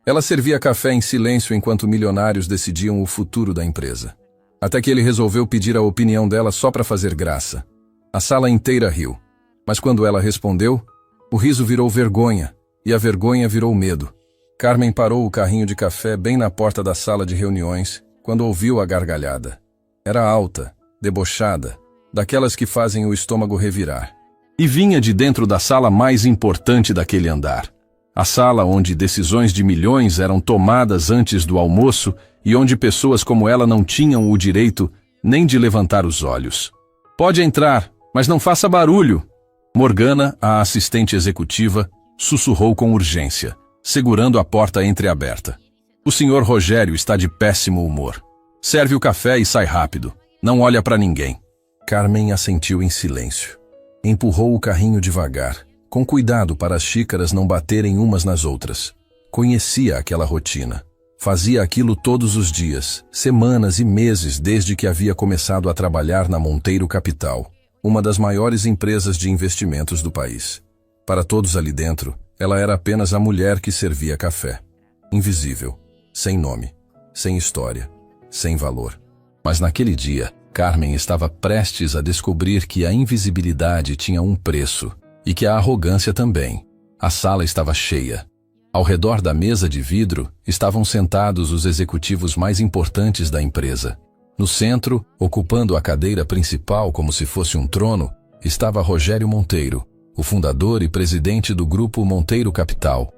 Ela servia café em silêncio enquanto milionários decidiam o futuro da empresa. Até que ele resolveu pedir a opinião dela só para fazer graça. A sala inteira riu. Mas quando ela respondeu, o riso virou vergonha, e a vergonha virou medo. Carmen parou o carrinho de café bem na porta da sala de reuniões, quando ouviu a gargalhada. Era alta, debochada, daquelas que fazem o estômago revirar. E vinha de dentro da sala mais importante daquele andar. A sala onde decisões de milhões eram tomadas antes do almoço e onde pessoas como ela não tinham o direito nem de levantar os olhos. Pode entrar, mas não faça barulho. Morgana, a assistente executiva, sussurrou com urgência, segurando a porta entreaberta. O senhor Rogério está de péssimo humor. Serve o café e sai rápido. Não olha para ninguém. Carmen assentiu em silêncio. Empurrou o carrinho devagar, com cuidado para as xícaras não baterem umas nas outras. Conhecia aquela rotina. Fazia aquilo todos os dias, semanas e meses desde que havia começado a trabalhar na Monteiro Capital, uma das maiores empresas de investimentos do país. Para todos ali dentro, ela era apenas a mulher que servia café. Invisível, sem nome, sem história, sem valor. Mas naquele dia, Carmen estava prestes a descobrir que a invisibilidade tinha um preço, e que a arrogância também. A sala estava cheia. Ao redor da mesa de vidro estavam sentados os executivos mais importantes da empresa. No centro, ocupando a cadeira principal como se fosse um trono, estava Rogério Monteiro, o fundador e presidente do grupo Monteiro Capital.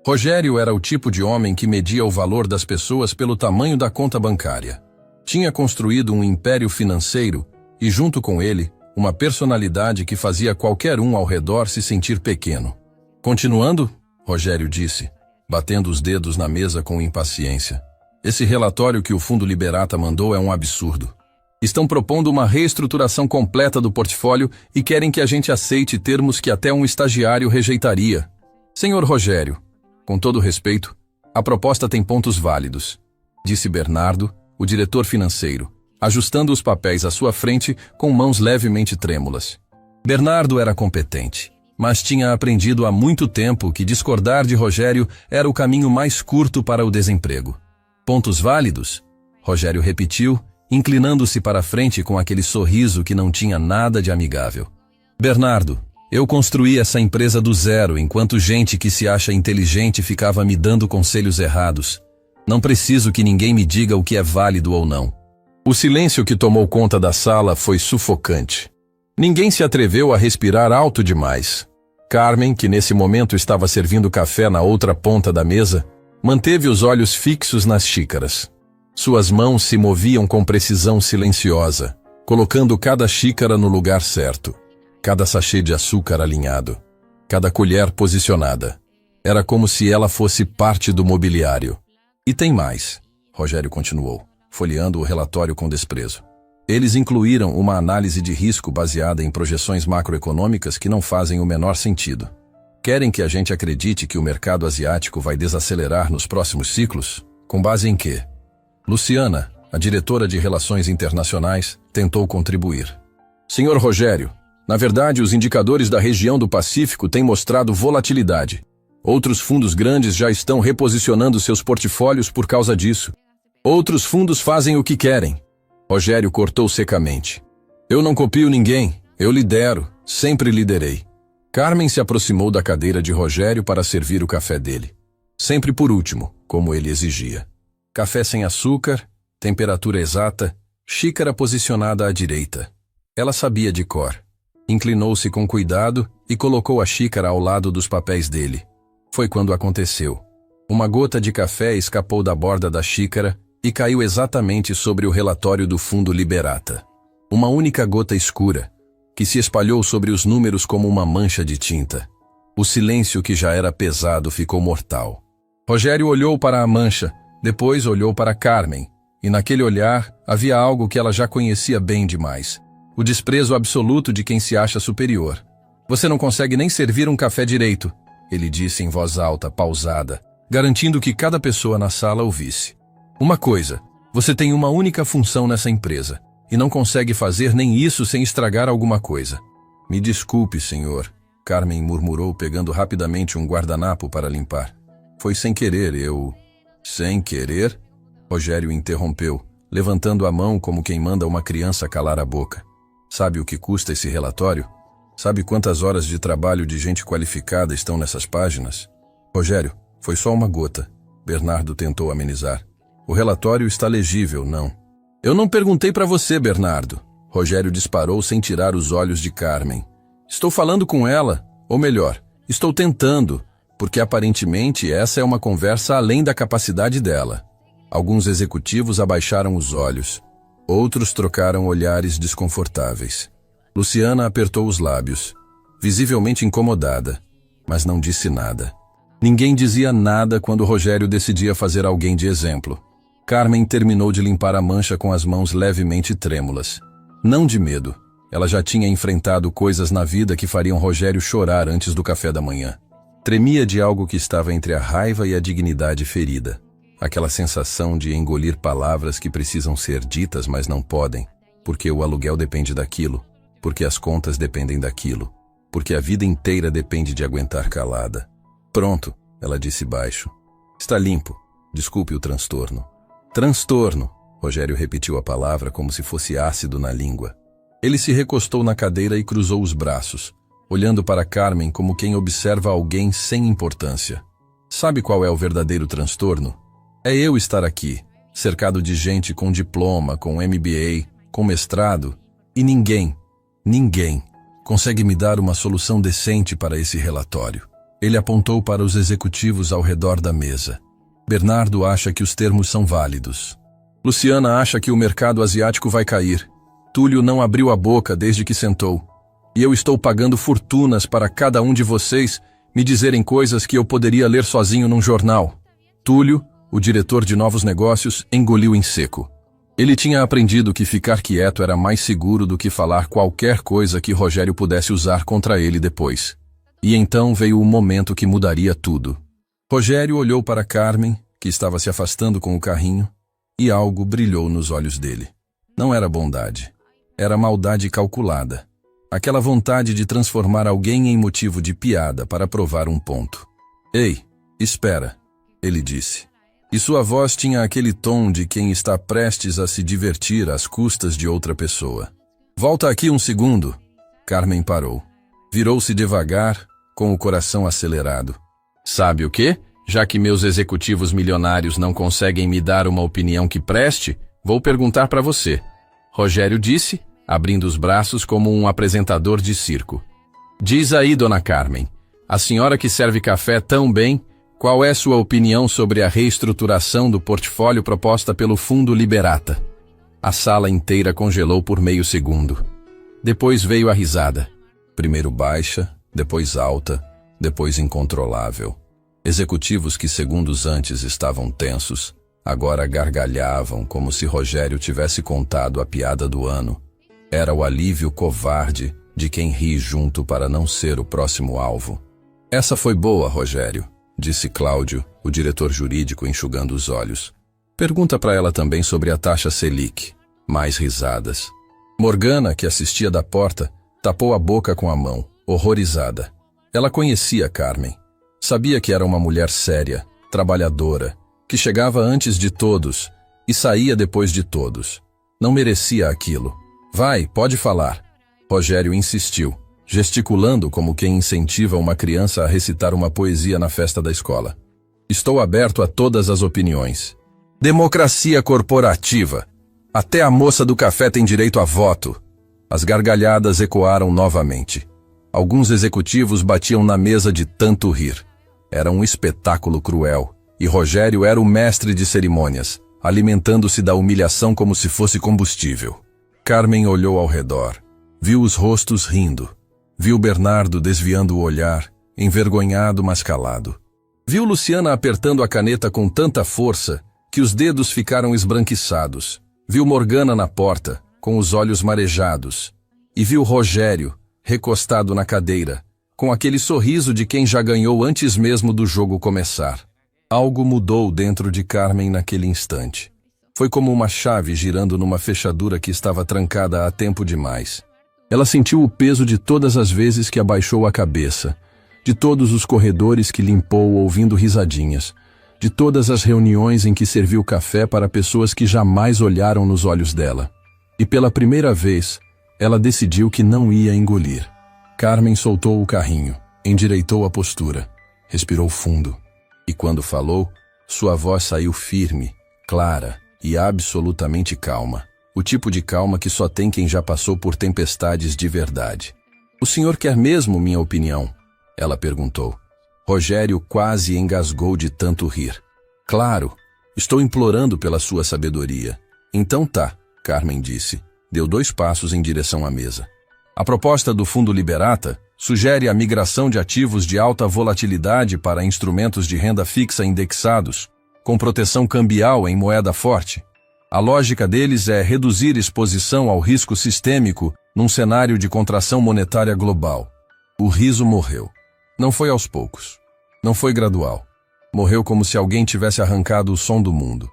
Rogério era o tipo de homem que media o valor das pessoas pelo tamanho da conta bancária. Tinha construído um império financeiro e, junto com ele, uma personalidade que fazia qualquer um ao redor se sentir pequeno. Continuando, Rogério disse, batendo os dedos na mesa com impaciência. Esse relatório que o Fundo Liberata mandou é um absurdo. Estão propondo uma reestruturação completa do portfólio e querem que a gente aceite termos que até um estagiário rejeitaria. Senhor Rogério, com todo respeito, a proposta tem pontos válidos, disse Bernardo, o diretor financeiro, ajustando os papéis à sua frente com mãos levemente trêmulas. Bernardo era competente, mas tinha aprendido há muito tempo que discordar de Rogério era o caminho mais curto para o desemprego. Pontos válidos? Rogério repetiu, inclinando-se para a frente com aquele sorriso que não tinha nada de amigável. Bernardo, eu construí essa empresa do zero enquanto gente que se acha inteligente ficava me dando conselhos errados. Não preciso que ninguém me diga o que é válido ou não. O silêncio que tomou conta da sala foi sufocante. Ninguém se atreveu a respirar alto demais. Carmen, que nesse momento estava servindo café na outra ponta da mesa, manteve os olhos fixos nas xícaras. Suas mãos se moviam com precisão silenciosa, colocando cada xícara no lugar certo, cada sachê de açúcar alinhado, cada colher posicionada. Era como se ela fosse parte do mobiliário. E tem mais, Rogério continuou, folheando o relatório com desprezo. Eles incluíram uma análise de risco baseada em projeções macroeconômicas que não fazem o menor sentido. Querem que a gente acredite que o mercado asiático vai desacelerar nos próximos ciclos? Com base em quê? Luciana, a diretora de Relações Internacionais, tentou contribuir. Senhor Rogério, na verdade os indicadores da região do Pacífico têm mostrado volatilidade. Outros fundos grandes já estão reposicionando seus portfólios por causa disso. Outros fundos fazem o que querem. Rogério cortou secamente. Eu não copio ninguém, eu lidero, sempre liderei. Carmen se aproximou da cadeira de Rogério para servir o café dele. Sempre por último, como ele exigia. Café sem açúcar, temperatura exata, xícara posicionada à direita. Ela sabia de cor. Inclinou-se com cuidado e colocou a xícara ao lado dos papéis dele. Foi quando aconteceu. Uma gota de café escapou da borda da xícara e caiu exatamente sobre o relatório do Fundo Liberata. Uma única gota escura, que se espalhou sobre os números como uma mancha de tinta. O silêncio que já era pesado ficou mortal. Rogério olhou para a mancha, depois olhou para Carmen, e naquele olhar havia algo que ela já conhecia bem demais. O desprezo absoluto de quem se acha superior. Você não consegue nem servir um café direito, ele disse em voz alta, pausada, garantindo que cada pessoa na sala ouvisse. Uma coisa, você tem uma única função nessa empresa, e não consegue fazer nem isso sem estragar alguma coisa. Me desculpe, senhor, Carmen murmurou pegando rapidamente um guardanapo para limpar. Foi sem querer, Sem querer? Rogério interrompeu, levantando a mão como quem manda uma criança calar a boca. Sabe o que custa esse relatório? Sabe quantas horas de trabalho de gente qualificada estão nessas páginas? Rogério, foi só uma gota. Bernardo tentou amenizar. O relatório está legível, não? Eu não perguntei para você, Bernardo. Rogério disparou sem tirar os olhos de Carmen. Estou falando com ela, ou melhor, estou tentando, porque aparentemente essa é uma conversa além da capacidade dela. Alguns executivos abaixaram os olhos. Outros trocaram olhares desconfortáveis. Luciana apertou os lábios, visivelmente incomodada, mas não disse nada. Ninguém dizia nada quando Rogério decidia fazer alguém de exemplo. Carmen terminou de limpar a mancha com as mãos levemente trêmulas. Não de medo. Ela já tinha enfrentado coisas na vida que fariam Rogério chorar antes do café da manhã. Tremia de algo que estava entre a raiva e a dignidade ferida. Aquela sensação de engolir palavras que precisam ser ditas, mas não podem, porque o aluguel depende daquilo, porque as contas dependem daquilo, porque a vida inteira depende de aguentar calada. Pronto, ela disse baixo. Está limpo. Desculpe o transtorno. Transtorno. Rogério repetiu a palavra como se fosse ácido na língua. Ele se recostou na cadeira e cruzou os braços, olhando para Carmen como quem observa alguém sem importância. Sabe qual é o verdadeiro transtorno? É eu estar aqui, cercado de gente com diploma, com MBA, com mestrado, e ninguém consegue me dar uma solução decente para esse relatório. Ele apontou para os executivos ao redor da mesa. Bernardo acha que os termos são válidos. Luciana acha que o mercado asiático vai cair. Túlio não abriu a boca desde que sentou. E eu estou pagando fortunas para cada um de vocês me dizerem coisas que eu poderia ler sozinho num jornal. Túlio, o diretor de novos negócios, engoliu em seco. Ele tinha aprendido que ficar quieto era mais seguro do que falar qualquer coisa que Rogério pudesse usar contra ele depois. E então veio o momento que mudaria tudo. Rogério olhou para Carmen, que estava se afastando com o carrinho, e algo brilhou nos olhos dele. Não era bondade. Era maldade calculada. Aquela vontade de transformar alguém em motivo de piada para provar um ponto. Ei, espera, ele disse. E sua voz tinha aquele tom de quem está prestes a se divertir às custas de outra pessoa. Volta aqui um segundo. Carmen parou. Virou-se devagar, com o coração acelerado. Sabe o quê? Já que meus executivos milionários não conseguem me dar uma opinião que preste, vou perguntar para você. Rogério disse, abrindo os braços como um apresentador de circo. Diz aí, dona Carmen, a senhora que serve café tão bem, qual é sua opinião sobre a reestruturação do portfólio proposta pelo Fundo Liberata? A sala inteira congelou por meio segundo. Depois veio a risada. Primeiro baixa, depois alta, depois incontrolável. Executivos que segundos antes estavam tensos, agora gargalhavam como se Rogério tivesse contado a piada do ano. Era o alívio covarde de quem ri junto para não ser o próximo alvo. Essa foi boa, Rogério, disse Cláudio, o diretor jurídico, enxugando os olhos. Pergunta para ela também sobre a taxa Selic. Mais risadas. Morgana, que assistia da porta, tapou a boca com a mão, horrorizada. Ela conhecia Carmen. Sabia que era uma mulher séria, trabalhadora, que chegava antes de todos e saía depois de todos. Não merecia aquilo. Vai, pode falar. Rogério insistiu, gesticulando como quem incentiva uma criança a recitar uma poesia na festa da escola. Estou aberto a todas as opiniões. Democracia corporativa. Até a moça do café tem direito a voto. As gargalhadas ecoaram novamente. Alguns executivos batiam na mesa de tanto rir. Era um espetáculo cruel, e Rogério era o mestre de cerimônias, alimentando-se da humilhação como se fosse combustível. Carmen olhou ao redor. Viu os rostos rindo. Viu Bernardo desviando o olhar, envergonhado mas calado. Viu Luciana apertando a caneta com tanta força que os dedos ficaram esbranquiçados. Viu Morgana na porta, com os olhos marejados. E viu Rogério, recostado na cadeira, com aquele sorriso de quem já ganhou antes mesmo do jogo começar. Algo mudou dentro de Carmen naquele instante. Foi como uma chave girando numa fechadura que estava trancada há tempo demais. Ela sentiu o peso de todas as vezes que abaixou a cabeça, de todos os corredores que limpou ouvindo risadinhas, de todas as reuniões em que serviu café para pessoas que jamais olharam nos olhos dela. E pela primeira vez, ela decidiu que não ia engolir. Carmen soltou o carrinho, endireitou a postura, respirou fundo. E quando falou, sua voz saiu firme, clara e absolutamente calma. O tipo de calma que só tem quem já passou por tempestades de verdade. "O senhor quer mesmo minha opinião?" ela perguntou. Rogério quase engasgou de tanto rir. "Claro, estou implorando pela sua sabedoria." "Então tá", Carmen disse. Deu 2 passos em direção à mesa. "A proposta do Fundo Liberata sugere a migração de ativos de alta volatilidade para instrumentos de renda fixa indexados, com proteção cambial em moeda forte. A lógica deles é reduzir exposição ao risco sistêmico num cenário de contração monetária global." O riso morreu. Não foi aos poucos. Não foi gradual. Morreu como se alguém tivesse arrancado o som do mundo.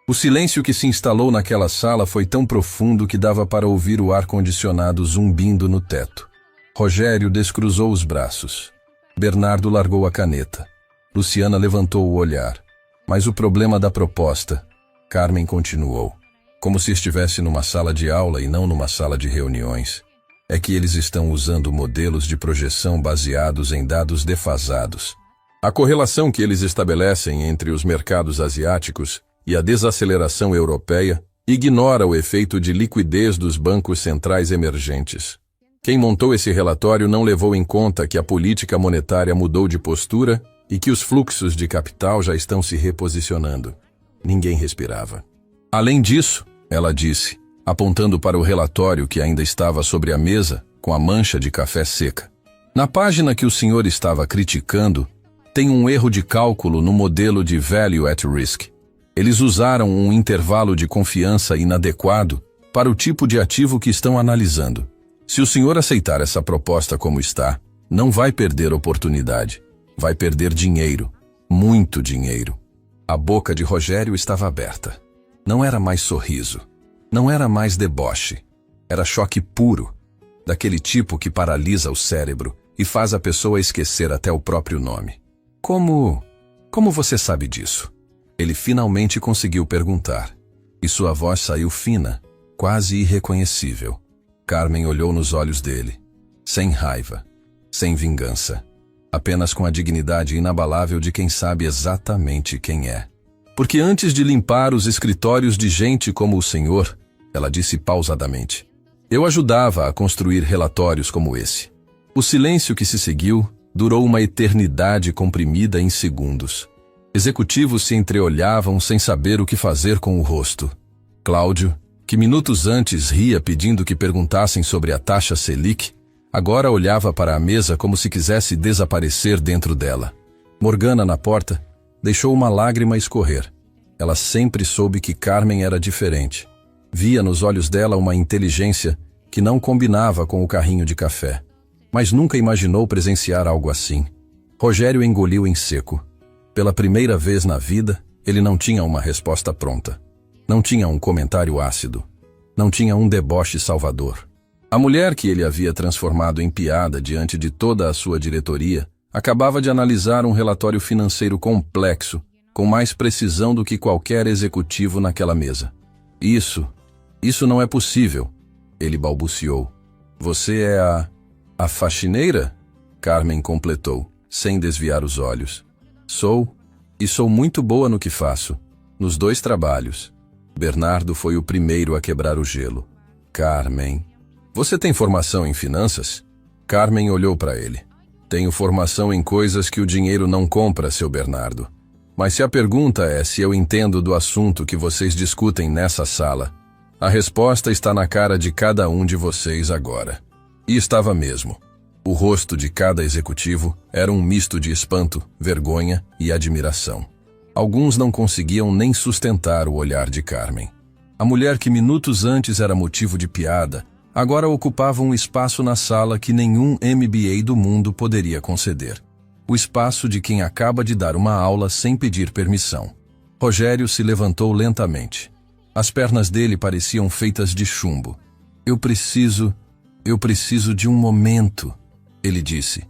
O silêncio que se instalou naquela sala foi tão profundo que dava para ouvir o ar-condicionado zumbindo no teto. Rogério descruzou os braços. Bernardo largou a caneta. Luciana levantou o olhar. "Mas o problema da proposta", Carmen continuou, como se estivesse numa sala de aula e não numa sala de reuniões, "é que eles estão usando modelos de projeção baseados em dados defasados. A correlação que eles estabelecem entre os mercados asiáticos e a desaceleração europeia ignora o efeito de liquidez dos bancos centrais emergentes. Quem montou esse relatório não levou em conta que a política monetária mudou de postura e que os fluxos de capital já estão se reposicionando." Ninguém respirava. "Além disso", ela disse, apontando para o relatório que ainda estava sobre a mesa, com a mancha de café seca. "Na página que o senhor estava criticando, tem um erro de cálculo no modelo de Value at Risk. Eles usaram um intervalo de confiança inadequado para o tipo de ativo que estão analisando. Se o senhor aceitar essa proposta como está, não vai perder oportunidade. Vai perder dinheiro. Muito dinheiro." A boca de Rogério estava aberta. Não era mais sorriso. Não era mais deboche. Era choque puro, daquele tipo que paralisa o cérebro e faz a pessoa esquecer até o próprio nome. Como você sabe disso?" Ele finalmente conseguiu perguntar. E sua voz saiu fina, quase irreconhecível. Carmen olhou nos olhos dele. Sem raiva, sem vingança. Apenas com a dignidade inabalável de quem sabe exatamente quem é. "Porque antes de limpar os escritórios de gente como o senhor", ela disse pausadamente, "eu ajudava a construir relatórios como esse." O silêncio que se seguiu durou uma eternidade comprimida em segundos. Executivos se entreolhavam sem saber o que fazer com o rosto. Cláudio, que minutos antes ria pedindo que perguntassem sobre a taxa Selic, agora olhava para a mesa como se quisesse desaparecer dentro dela. Morgana, na porta, deixou uma lágrima escorrer. Ela sempre soube que Carmen era diferente. Via nos olhos dela uma inteligência que não combinava com o carrinho de café. Mas nunca imaginou presenciar algo assim. Rogério engoliu em seco. Pela primeira vez na vida, ele não tinha uma resposta pronta. Não tinha um comentário ácido. Não tinha um deboche salvador. A mulher que ele havia transformado em piada diante de toda a sua diretoria acabava de analisar um relatório financeiro complexo, com mais precisão do que qualquer executivo naquela mesa. Isso não é possível", ele balbuciou. "Você é a faxineira?" Carmen completou, sem desviar os olhos. "Sou, e sou muito boa no que faço, nos 2 trabalhos." Bernardo foi o primeiro a quebrar o gelo. "Carmen, você tem formação em finanças?" Carmen olhou para ele. "Tenho formação em coisas que o dinheiro não compra, seu Bernardo. Mas se a pergunta é se eu entendo do assunto que vocês discutem nessa sala, a resposta está na cara de cada um de vocês agora." E estava mesmo. O rosto de cada executivo era um misto de espanto, vergonha e admiração. Alguns não conseguiam nem sustentar o olhar de Carmen. A mulher que minutos antes era motivo de piada, agora ocupava um espaço na sala que nenhum MBA do mundo poderia conceder. O espaço de quem acaba de dar uma aula sem pedir permissão. Rogério se levantou lentamente. As pernas dele pareciam feitas de chumbo. Eu preciso de um momento", ele disse.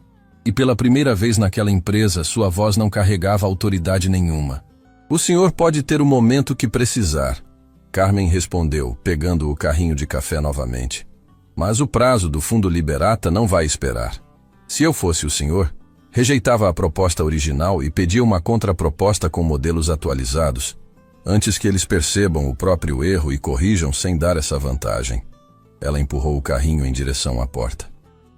E pela primeira vez naquela empresa, sua voz não carregava autoridade nenhuma. "O senhor pode ter o momento que precisar", Carmen respondeu, pegando o carrinho de café novamente. "Mas o prazo do Fundo Liberata não vai esperar. Se eu fosse o senhor, rejeitava a proposta original e pedia uma contraproposta com modelos atualizados, antes que eles percebam o próprio erro e corrijam sem dar essa vantagem." Ela empurrou o carrinho em direção à porta.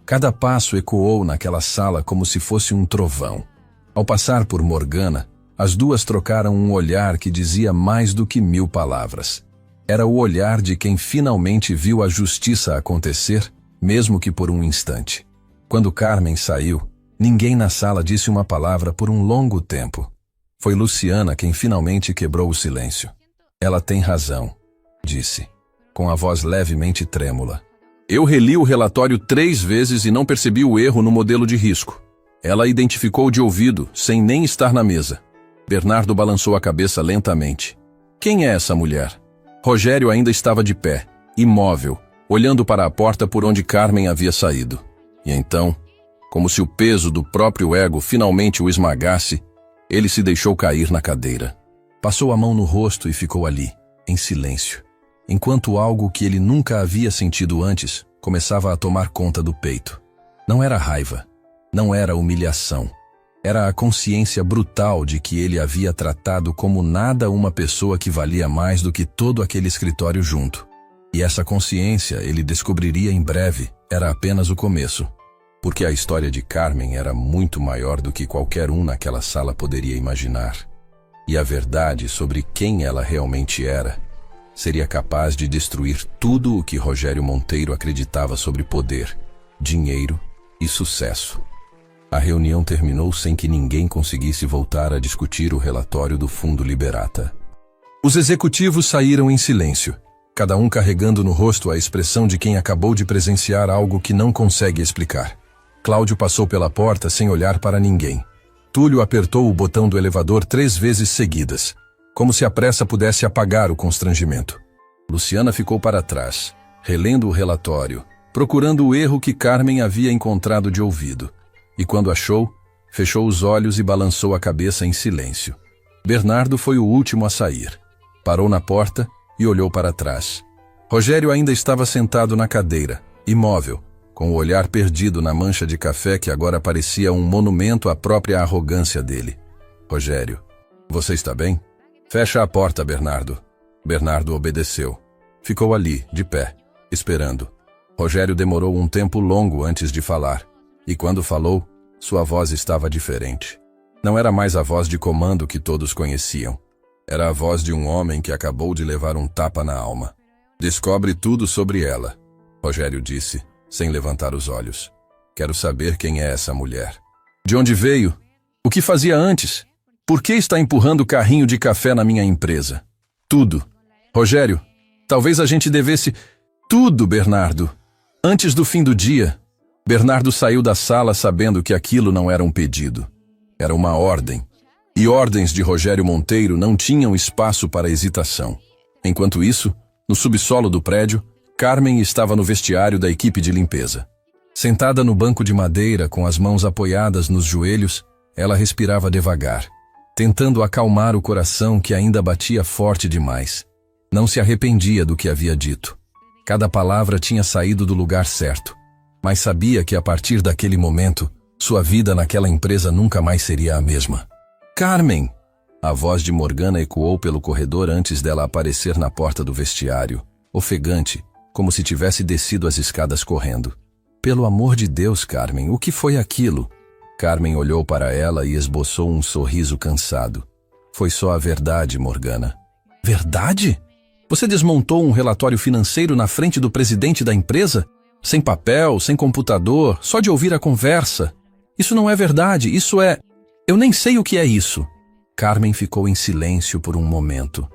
Cada passo ecoou naquela sala como se fosse um trovão. Ao passar por Morgana, as duas trocaram um olhar que dizia mais do que 1000 palavras. Era o olhar de quem finalmente viu a justiça acontecer, mesmo que por um instante. Quando Carmen saiu, ninguém na sala disse uma palavra por um longo tempo. Foi Luciana quem finalmente quebrou o silêncio. "Ela tem razão", disse, com a voz levemente trêmula. "Eu reli o relatório 3 vezes e não percebi o erro no modelo de risco. Ela identificou de ouvido, sem nem estar na mesa." Bernardo balançou a cabeça lentamente. "Quem é essa mulher?" Rogério ainda estava de pé, imóvel, olhando para a porta por onde Carmen havia saído. E então, como se o peso do próprio ego finalmente o esmagasse, ele se deixou cair na cadeira. Passou a mão no rosto e ficou ali, em silêncio, enquanto algo que ele nunca havia sentido antes começava a tomar conta do peito. Não era raiva, não era humilhação. Era a consciência brutal de que ele havia tratado como nada uma pessoa que valia mais do que todo aquele escritório junto. E essa consciência, ele descobriria em breve, era apenas o começo. Porque a história de Carmen era muito maior do que qualquer um naquela sala poderia imaginar. E a verdade sobre quem ela realmente era seria capaz de destruir tudo o que Rogério Monteiro acreditava sobre poder, dinheiro e sucesso. A reunião terminou sem que ninguém conseguisse voltar a discutir o relatório do Fundo Liberata. Os executivos saíram em silêncio, cada um carregando no rosto a expressão de quem acabou de presenciar algo que não consegue explicar. Cláudio passou pela porta sem olhar para ninguém. Túlio apertou o botão do elevador 3 vezes seguidas, como se a pressa pudesse apagar o constrangimento. Luciana ficou para trás, relendo o relatório, procurando o erro que Carmen havia encontrado de ouvido. E quando achou, fechou os olhos e balançou a cabeça em silêncio. Bernardo foi o último a sair. Parou na porta e olhou para trás. Rogério ainda estava sentado na cadeira, imóvel, com o olhar perdido na mancha de café que agora parecia um monumento à própria arrogância dele. "Rogério, você está bem?" "Fecha a porta, Bernardo." Bernardo obedeceu. Ficou ali, de pé, esperando. Rogério demorou um tempo longo antes de falar. E quando falou, sua voz estava diferente. Não era mais a voz de comando que todos conheciam. Era a voz de um homem que acabou de levar um tapa na alma. "Descobre tudo sobre ela", Rogério disse, sem levantar os olhos. "Quero saber quem é essa mulher. De onde veio? O que fazia antes? Por que está empurrando carrinho de café na minha empresa? Tudo. Rogério, talvez a gente devesse... Tudo, Bernardo. Antes do fim do dia." Bernardo saiu da sala sabendo que aquilo não era um pedido. Era uma ordem. E ordens de Rogério Monteiro não tinham espaço para hesitação. Enquanto isso, no subsolo do prédio, Carmen estava no vestiário da equipe de limpeza. Sentada no banco de madeira com as mãos apoiadas nos joelhos, ela respirava devagar, tentando acalmar o coração que ainda batia forte demais. Não se arrependia do que havia dito. Cada palavra tinha saído do lugar certo. Mas sabia que a partir daquele momento, sua vida naquela empresa nunca mais seria a mesma. "Carmen!" A voz de Morgana ecoou pelo corredor antes dela aparecer na porta do vestiário, ofegante, como se tivesse descido as escadas correndo. "Pelo amor de Deus, Carmen, o que foi aquilo?" Carmen olhou para ela e esboçou um sorriso cansado. "Foi só a verdade, Morgana." "Verdade? Você desmontou um relatório financeiro na frente do presidente da empresa? Sem papel, sem computador, só de ouvir a conversa. Isso não é verdade, isso é... Eu nem sei o que é isso." Carmen ficou em silêncio por um momento.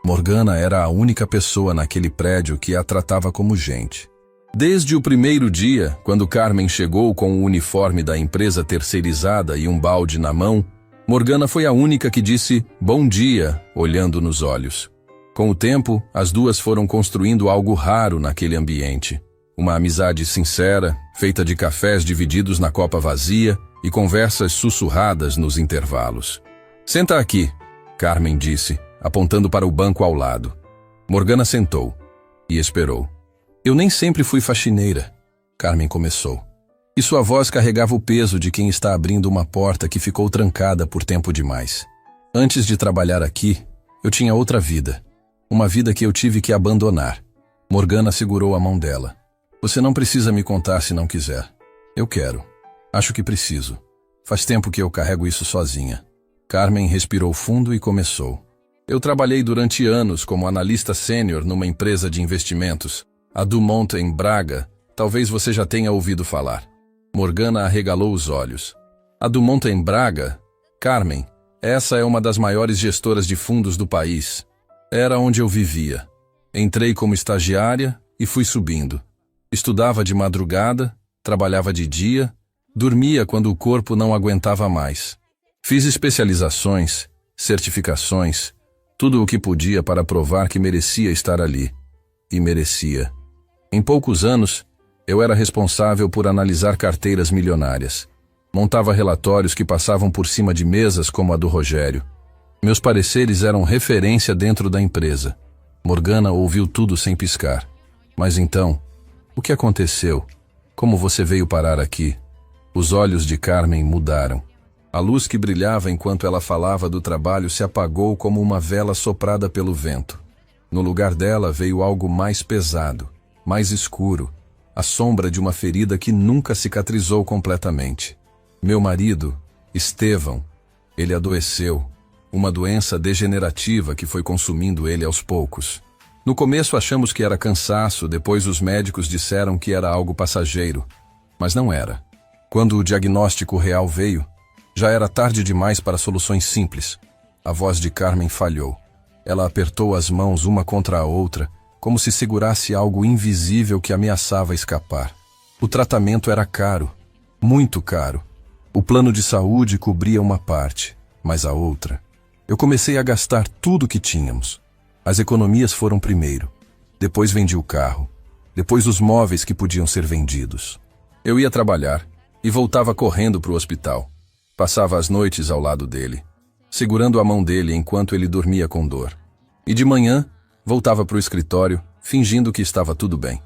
Morgana era a única pessoa naquele prédio que a tratava como gente. Desde o primeiro dia, quando Carmen chegou com o uniforme da empresa terceirizada e um balde na mão, Morgana foi a única que disse "bom dia", olhando nos olhos. Com o tempo, as duas foram construindo algo raro naquele ambiente. Uma amizade sincera, feita de cafés divididos na copa vazia e conversas sussurradas nos intervalos. Senta aqui, Carmen disse, apontando para o banco ao lado. Morgana sentou e esperou. Eu nem sempre fui faxineira, Carmen começou. E sua voz carregava o peso de quem está abrindo uma porta que ficou trancada por tempo demais. Antes de trabalhar aqui, eu tinha outra vida. Uma vida que eu tive que abandonar. Morgana segurou a mão dela. Você não precisa me contar se não quiser. Eu quero. Acho que preciso. Faz tempo que eu carrego isso sozinha. Carmen respirou fundo e começou. Eu trabalhei durante anos como analista sênior numa empresa de investimentos, a Dumont em Braga. Talvez você já tenha ouvido falar. Morgana arregalou os olhos. A Dumont em Braga? Carmen, essa é uma das maiores gestoras de fundos do país. Era onde eu vivia. Entrei como estagiária e fui subindo. Estudava de madrugada, trabalhava de dia, dormia quando o corpo não aguentava mais. Fiz especializações, certificações, tudo o que podia para provar que merecia estar ali. E merecia. Em poucos anos, eu era responsável por analisar carteiras milionárias. Montava relatórios que passavam por cima de mesas como a do Rogério. Meus pareceres eram referência dentro da empresa. Morgana ouviu tudo sem piscar. Mas então, o que aconteceu? Como você veio parar aqui? Os olhos de Carmen mudaram. A luz que brilhava enquanto ela falava do trabalho se apagou como uma vela soprada pelo vento. No lugar dela veio algo mais pesado, mais escuro, a sombra de uma ferida que nunca cicatrizou completamente. Meu marido, Estevão, ele adoeceu, uma doença degenerativa que foi consumindo ele aos poucos. No começo achamos que era cansaço, depois os médicos disseram que era algo passageiro, mas não era. Quando o diagnóstico real veio, já era tarde demais para soluções simples. A voz de Carmen falhou. Ela apertou as mãos uma contra a outra, como se segurasse algo invisível que ameaçava escapar. O tratamento era caro, muito caro. O plano de saúde cobria uma parte, mas a outra... Eu comecei a gastar tudo que tínhamos. As economias foram primeiro. Depois vendi o carro. Depois os móveis que podiam ser vendidos. Eu ia trabalhar e voltava correndo para o hospital. Passava as noites ao lado dele, segurando a mão dele enquanto ele dormia com dor. E de manhã, voltava para o escritório, fingindo que estava tudo bem.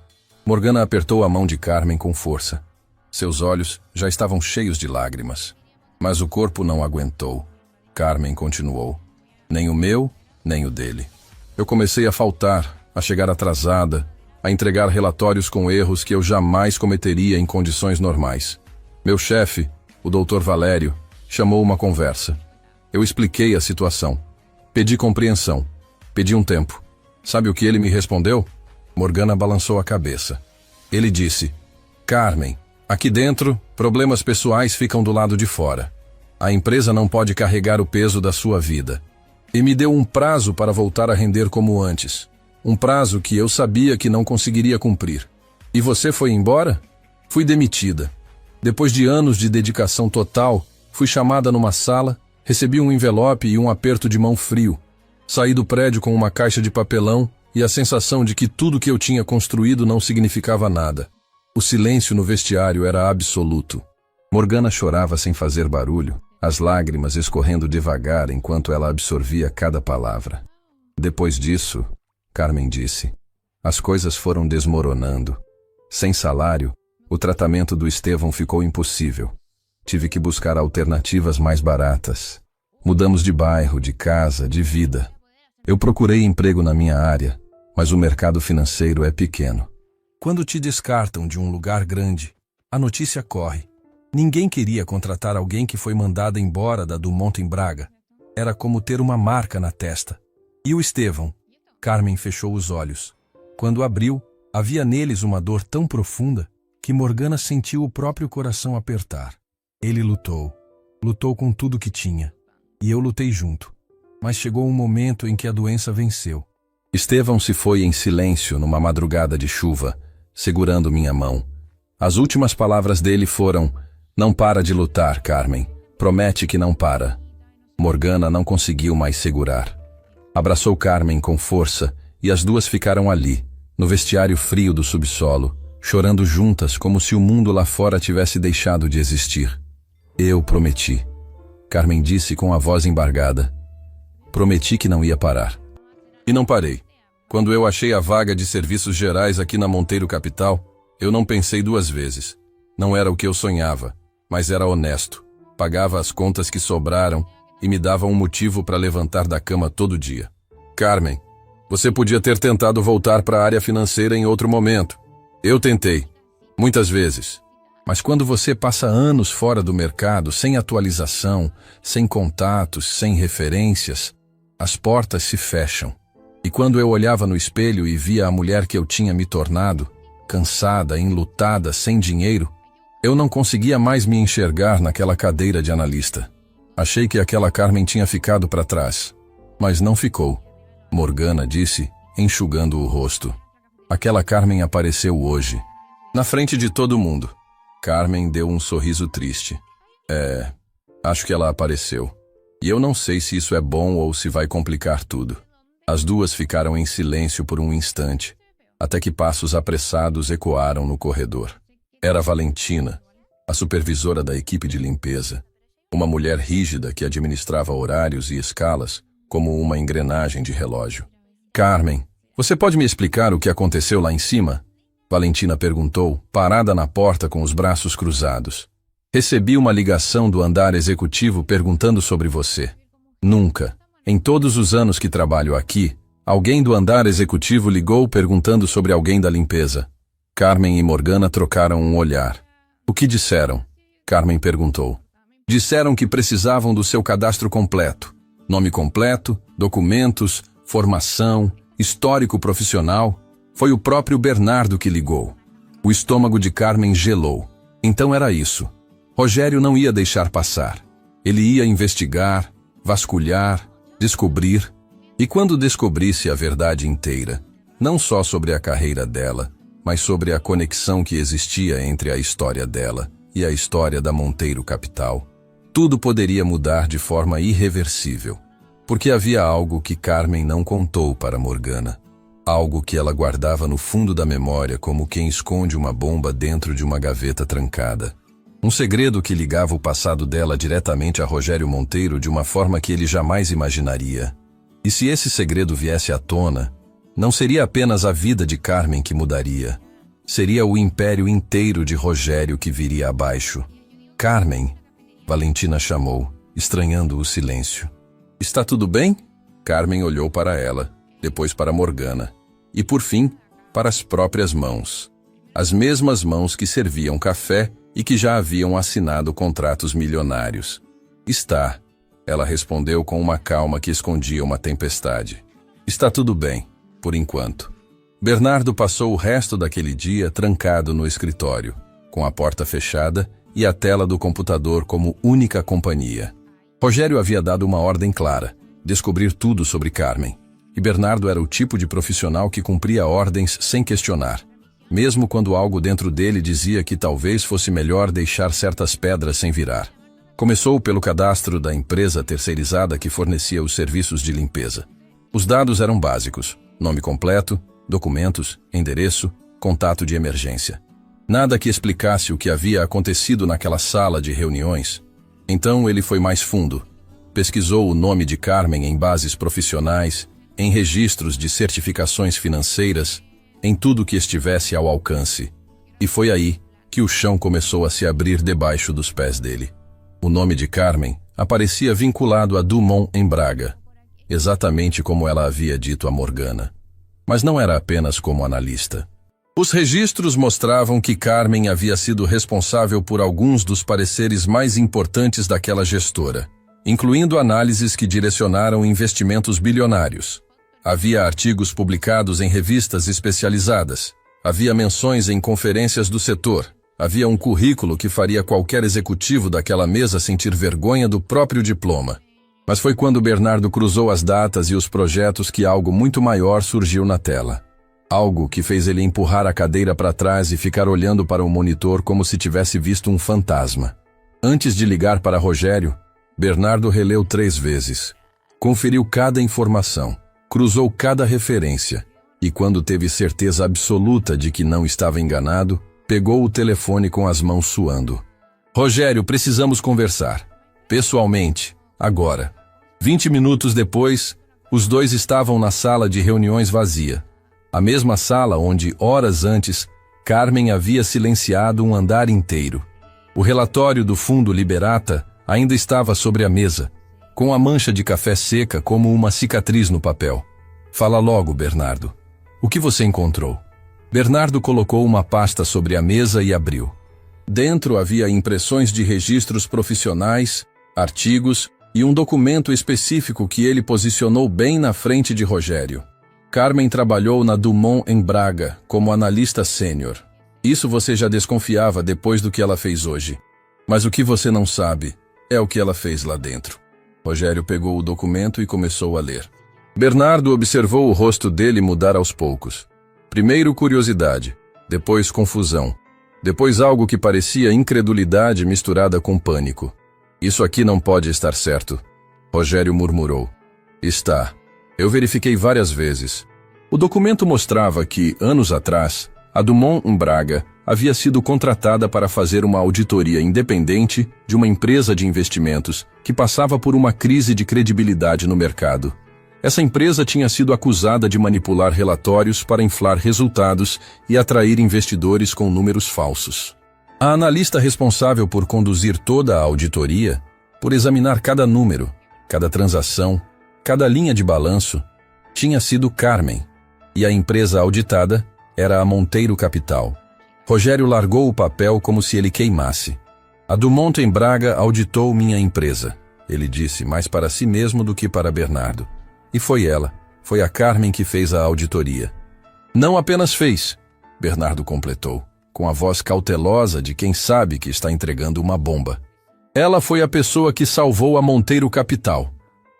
Morgana apertou a mão de Carmen com força. Seus olhos já estavam cheios de lágrimas. Mas o corpo não aguentou. Carmen continuou. Nem o meu, nem o dele. Eu comecei a faltar, a chegar atrasada, a entregar relatórios com erros que eu jamais cometeria em condições normais. Meu chefe, o Dr. Valério, chamou uma conversa. Eu expliquei a situação. Pedi compreensão. Pedi um tempo. Sabe o que ele me respondeu? Morgana balançou a cabeça. Ele disse: Carmen, aqui dentro, problemas pessoais ficam do lado de fora. A empresa não pode carregar o peso da sua vida. E me deu um prazo para voltar a render como antes. Um prazo que eu sabia que não conseguiria cumprir. E você foi embora? Fui demitida. Depois de anos de dedicação total, fui chamada numa sala, recebi um envelope e um aperto de mão frio. Saí do prédio com uma caixa de papelão e a sensação de que tudo que eu tinha construído não significava nada. O silêncio no vestiário era absoluto. Morgana chorava sem fazer barulho, as lágrimas escorrendo devagar enquanto ela absorvia cada palavra. Depois disso, Carmen disse, as coisas foram desmoronando. Sem salário, o tratamento do Estevão ficou impossível. Tive que buscar alternativas mais baratas. Mudamos de bairro, de casa, de vida. Eu procurei emprego na minha área, mas o mercado financeiro é pequeno. Quando te descartam de um lugar grande, a notícia corre. Ninguém queria contratar alguém que foi mandada embora da Dumont em Braga. Era como ter uma marca na testa. E o Estevão? Carmen fechou os olhos. Quando abriu, havia neles uma dor tão profunda que Morgana sentiu o próprio coração apertar. Ele lutou. Lutou com tudo que tinha. E eu lutei junto. Mas chegou um momento em que a doença venceu. Estevão se foi em silêncio numa madrugada de chuva, segurando minha mão. As últimas palavras dele foram: não para de lutar, Carmen. Promete que não para. Morgana não conseguiu mais segurar. Abraçou Carmen com força e as duas ficaram ali, no vestiário frio do subsolo, chorando juntas como se o mundo lá fora tivesse deixado de existir. Eu prometi. Carmen disse com a voz embargada. Prometi que não ia parar. E não parei. Quando eu achei a vaga de serviços gerais aqui na Monteiro Capital, eu não pensei duas vezes. Não era o que eu sonhava, mas era honesto. Pagava as contas que sobraram e me dava um motivo para levantar da cama todo dia. Carmen, você podia ter tentado voltar para a área financeira em outro momento. Eu tentei, muitas vezes. Mas quando você passa anos fora do mercado, sem atualização, sem contatos, sem referências, as portas se fecham. E quando eu olhava no espelho e via a mulher que eu tinha me tornado, cansada, enlutada, sem dinheiro, eu não conseguia mais me enxergar naquela cadeira de analista. Achei que aquela Carmen tinha ficado para trás, mas não ficou. Morgana disse, enxugando o rosto. Aquela Carmen apareceu hoje, na frente de todo mundo. Carmen deu um sorriso triste. Acho que ela apareceu. E eu não sei se isso é bom ou se vai complicar tudo. As duas ficaram em silêncio por um instante, até que passos apressados ecoaram no corredor. Era Valentina, a supervisora da equipe de limpeza. Uma mulher rígida que administrava horários e escalas como uma engrenagem de relógio. Carmen, você pode me explicar o que aconteceu lá em cima? Valentina perguntou, parada na porta com os braços cruzados. Recebi uma ligação do andar executivo perguntando sobre você. Nunca, em todos os anos que trabalho aqui, alguém do andar executivo ligou perguntando sobre alguém da limpeza. Carmen e Morgana trocaram um olhar. O que disseram? Carmen perguntou. Disseram que precisavam do seu cadastro completo. Nome completo, documentos, formação, histórico profissional. Foi o próprio Bernardo que ligou. O estômago de Carmen gelou. Então era isso. Rogério não ia deixar passar. Ele ia investigar, vasculhar, descobrir. E quando descobrisse a verdade inteira, não só sobre a carreira dela, mas sobre a conexão que existia entre a história dela e a história da Monteiro Capital, tudo poderia mudar de forma irreversível. Porque havia algo que Carmen não contou para Morgana. Algo que ela guardava no fundo da memória como quem esconde uma bomba dentro de uma gaveta trancada. Um segredo que ligava o passado dela diretamente a Rogério Monteiro de uma forma que ele jamais imaginaria. E se esse segredo viesse à tona, não seria apenas a vida de Carmen que mudaria. Seria o império inteiro de Rogério que viria abaixo. Carmen, Valentina chamou, estranhando o silêncio. Está tudo bem? Carmen olhou para ela, depois para Morgana, e por fim, para as próprias mãos. As mesmas mãos que serviam café e que já haviam assinado contratos milionários. Está, ela respondeu com uma calma que escondia uma tempestade. Está tudo bem, por enquanto. Bernardo passou o resto daquele dia trancado no escritório, com a porta fechada e a tela do computador como única companhia. Rogério havia dado uma ordem clara, descobrir tudo sobre Carmen. E Bernardo era o tipo de profissional que cumpria ordens sem questionar, mesmo quando algo dentro dele dizia que talvez fosse melhor deixar certas pedras sem virar. Começou pelo cadastro da empresa terceirizada que fornecia os serviços de limpeza. Os dados eram básicos: nome completo, documentos, endereço, contato de emergência. Nada que explicasse o que havia acontecido naquela sala de reuniões. Então ele foi mais fundo. Pesquisou o nome de Carmen em bases profissionais, em registros de certificações financeiras, em tudo que estivesse ao alcance. E foi aí que o chão começou a se abrir debaixo dos pés dele. O nome de Carmen aparecia vinculado a Dumont em Braga, exatamente como ela havia dito a Morgana. Mas não era apenas como analista. Os registros mostravam que Carmen havia sido responsável por alguns dos pareceres mais importantes daquela gestora, incluindo análises que direcionaram investimentos bilionários. Havia artigos publicados em revistas especializadas, havia menções em conferências do setor, havia um currículo que faria qualquer executivo daquela mesa sentir vergonha do próprio diploma. Mas foi quando Bernardo cruzou as datas e os projetos que algo muito maior surgiu na tela. Algo que fez ele empurrar a cadeira para trás e ficar olhando para o monitor como se tivesse visto um fantasma. Antes de ligar para Rogério, Bernardo releu 3 vezes. Conferiu cada informação, cruzou cada referência e, quando teve certeza absoluta de que não estava enganado, pegou o telefone com as mãos suando. Rogério, precisamos conversar. Pessoalmente, agora. 20 minutos depois, os dois estavam na sala de reuniões vazia. A mesma sala onde, horas antes, Carmen havia silenciado um andar inteiro. O relatório do Fundo Liberata ainda estava sobre a mesa, com a mancha de café seca como uma cicatriz no papel. Fala logo, Bernardo. O que você encontrou? Bernardo colocou uma pasta sobre a mesa e abriu. Dentro havia impressões de registros profissionais, artigos e um documento específico que ele posicionou bem na frente de Rogério. Carmen trabalhou na Dumont em Braga como analista sênior. Isso você já desconfiava depois do que ela fez hoje. Mas o que você não sabe é o que ela fez lá dentro. Rogério pegou o documento e começou a ler. Bernardo observou o rosto dele mudar aos poucos. Primeiro curiosidade, depois confusão, depois algo que parecia incredulidade misturada com pânico. Isso aqui não pode estar certo, Rogério murmurou. Está. Eu verifiquei várias vezes. O documento mostrava que, anos atrás, a Dumont em Braga havia sido contratada para fazer uma auditoria independente de uma empresa de investimentos que passava por uma crise de credibilidade no mercado. Essa empresa tinha sido acusada de manipular relatórios para inflar resultados e atrair investidores com números falsos. A analista responsável por conduzir toda a auditoria, por examinar cada número, cada transação, cada linha de balanço, tinha sido Carmen, e a empresa auditada era a Monteiro Capital. Rogério largou o papel como se ele queimasse. A Dumont em Braga auditou minha empresa, ele disse, mais para si mesmo do que para Bernardo. E foi ela, foi a Carmen que fez a auditoria. Não apenas fez, Bernardo completou, com a voz cautelosa de quem sabe que está entregando uma bomba. Ela foi a pessoa que salvou a Monteiro Capital.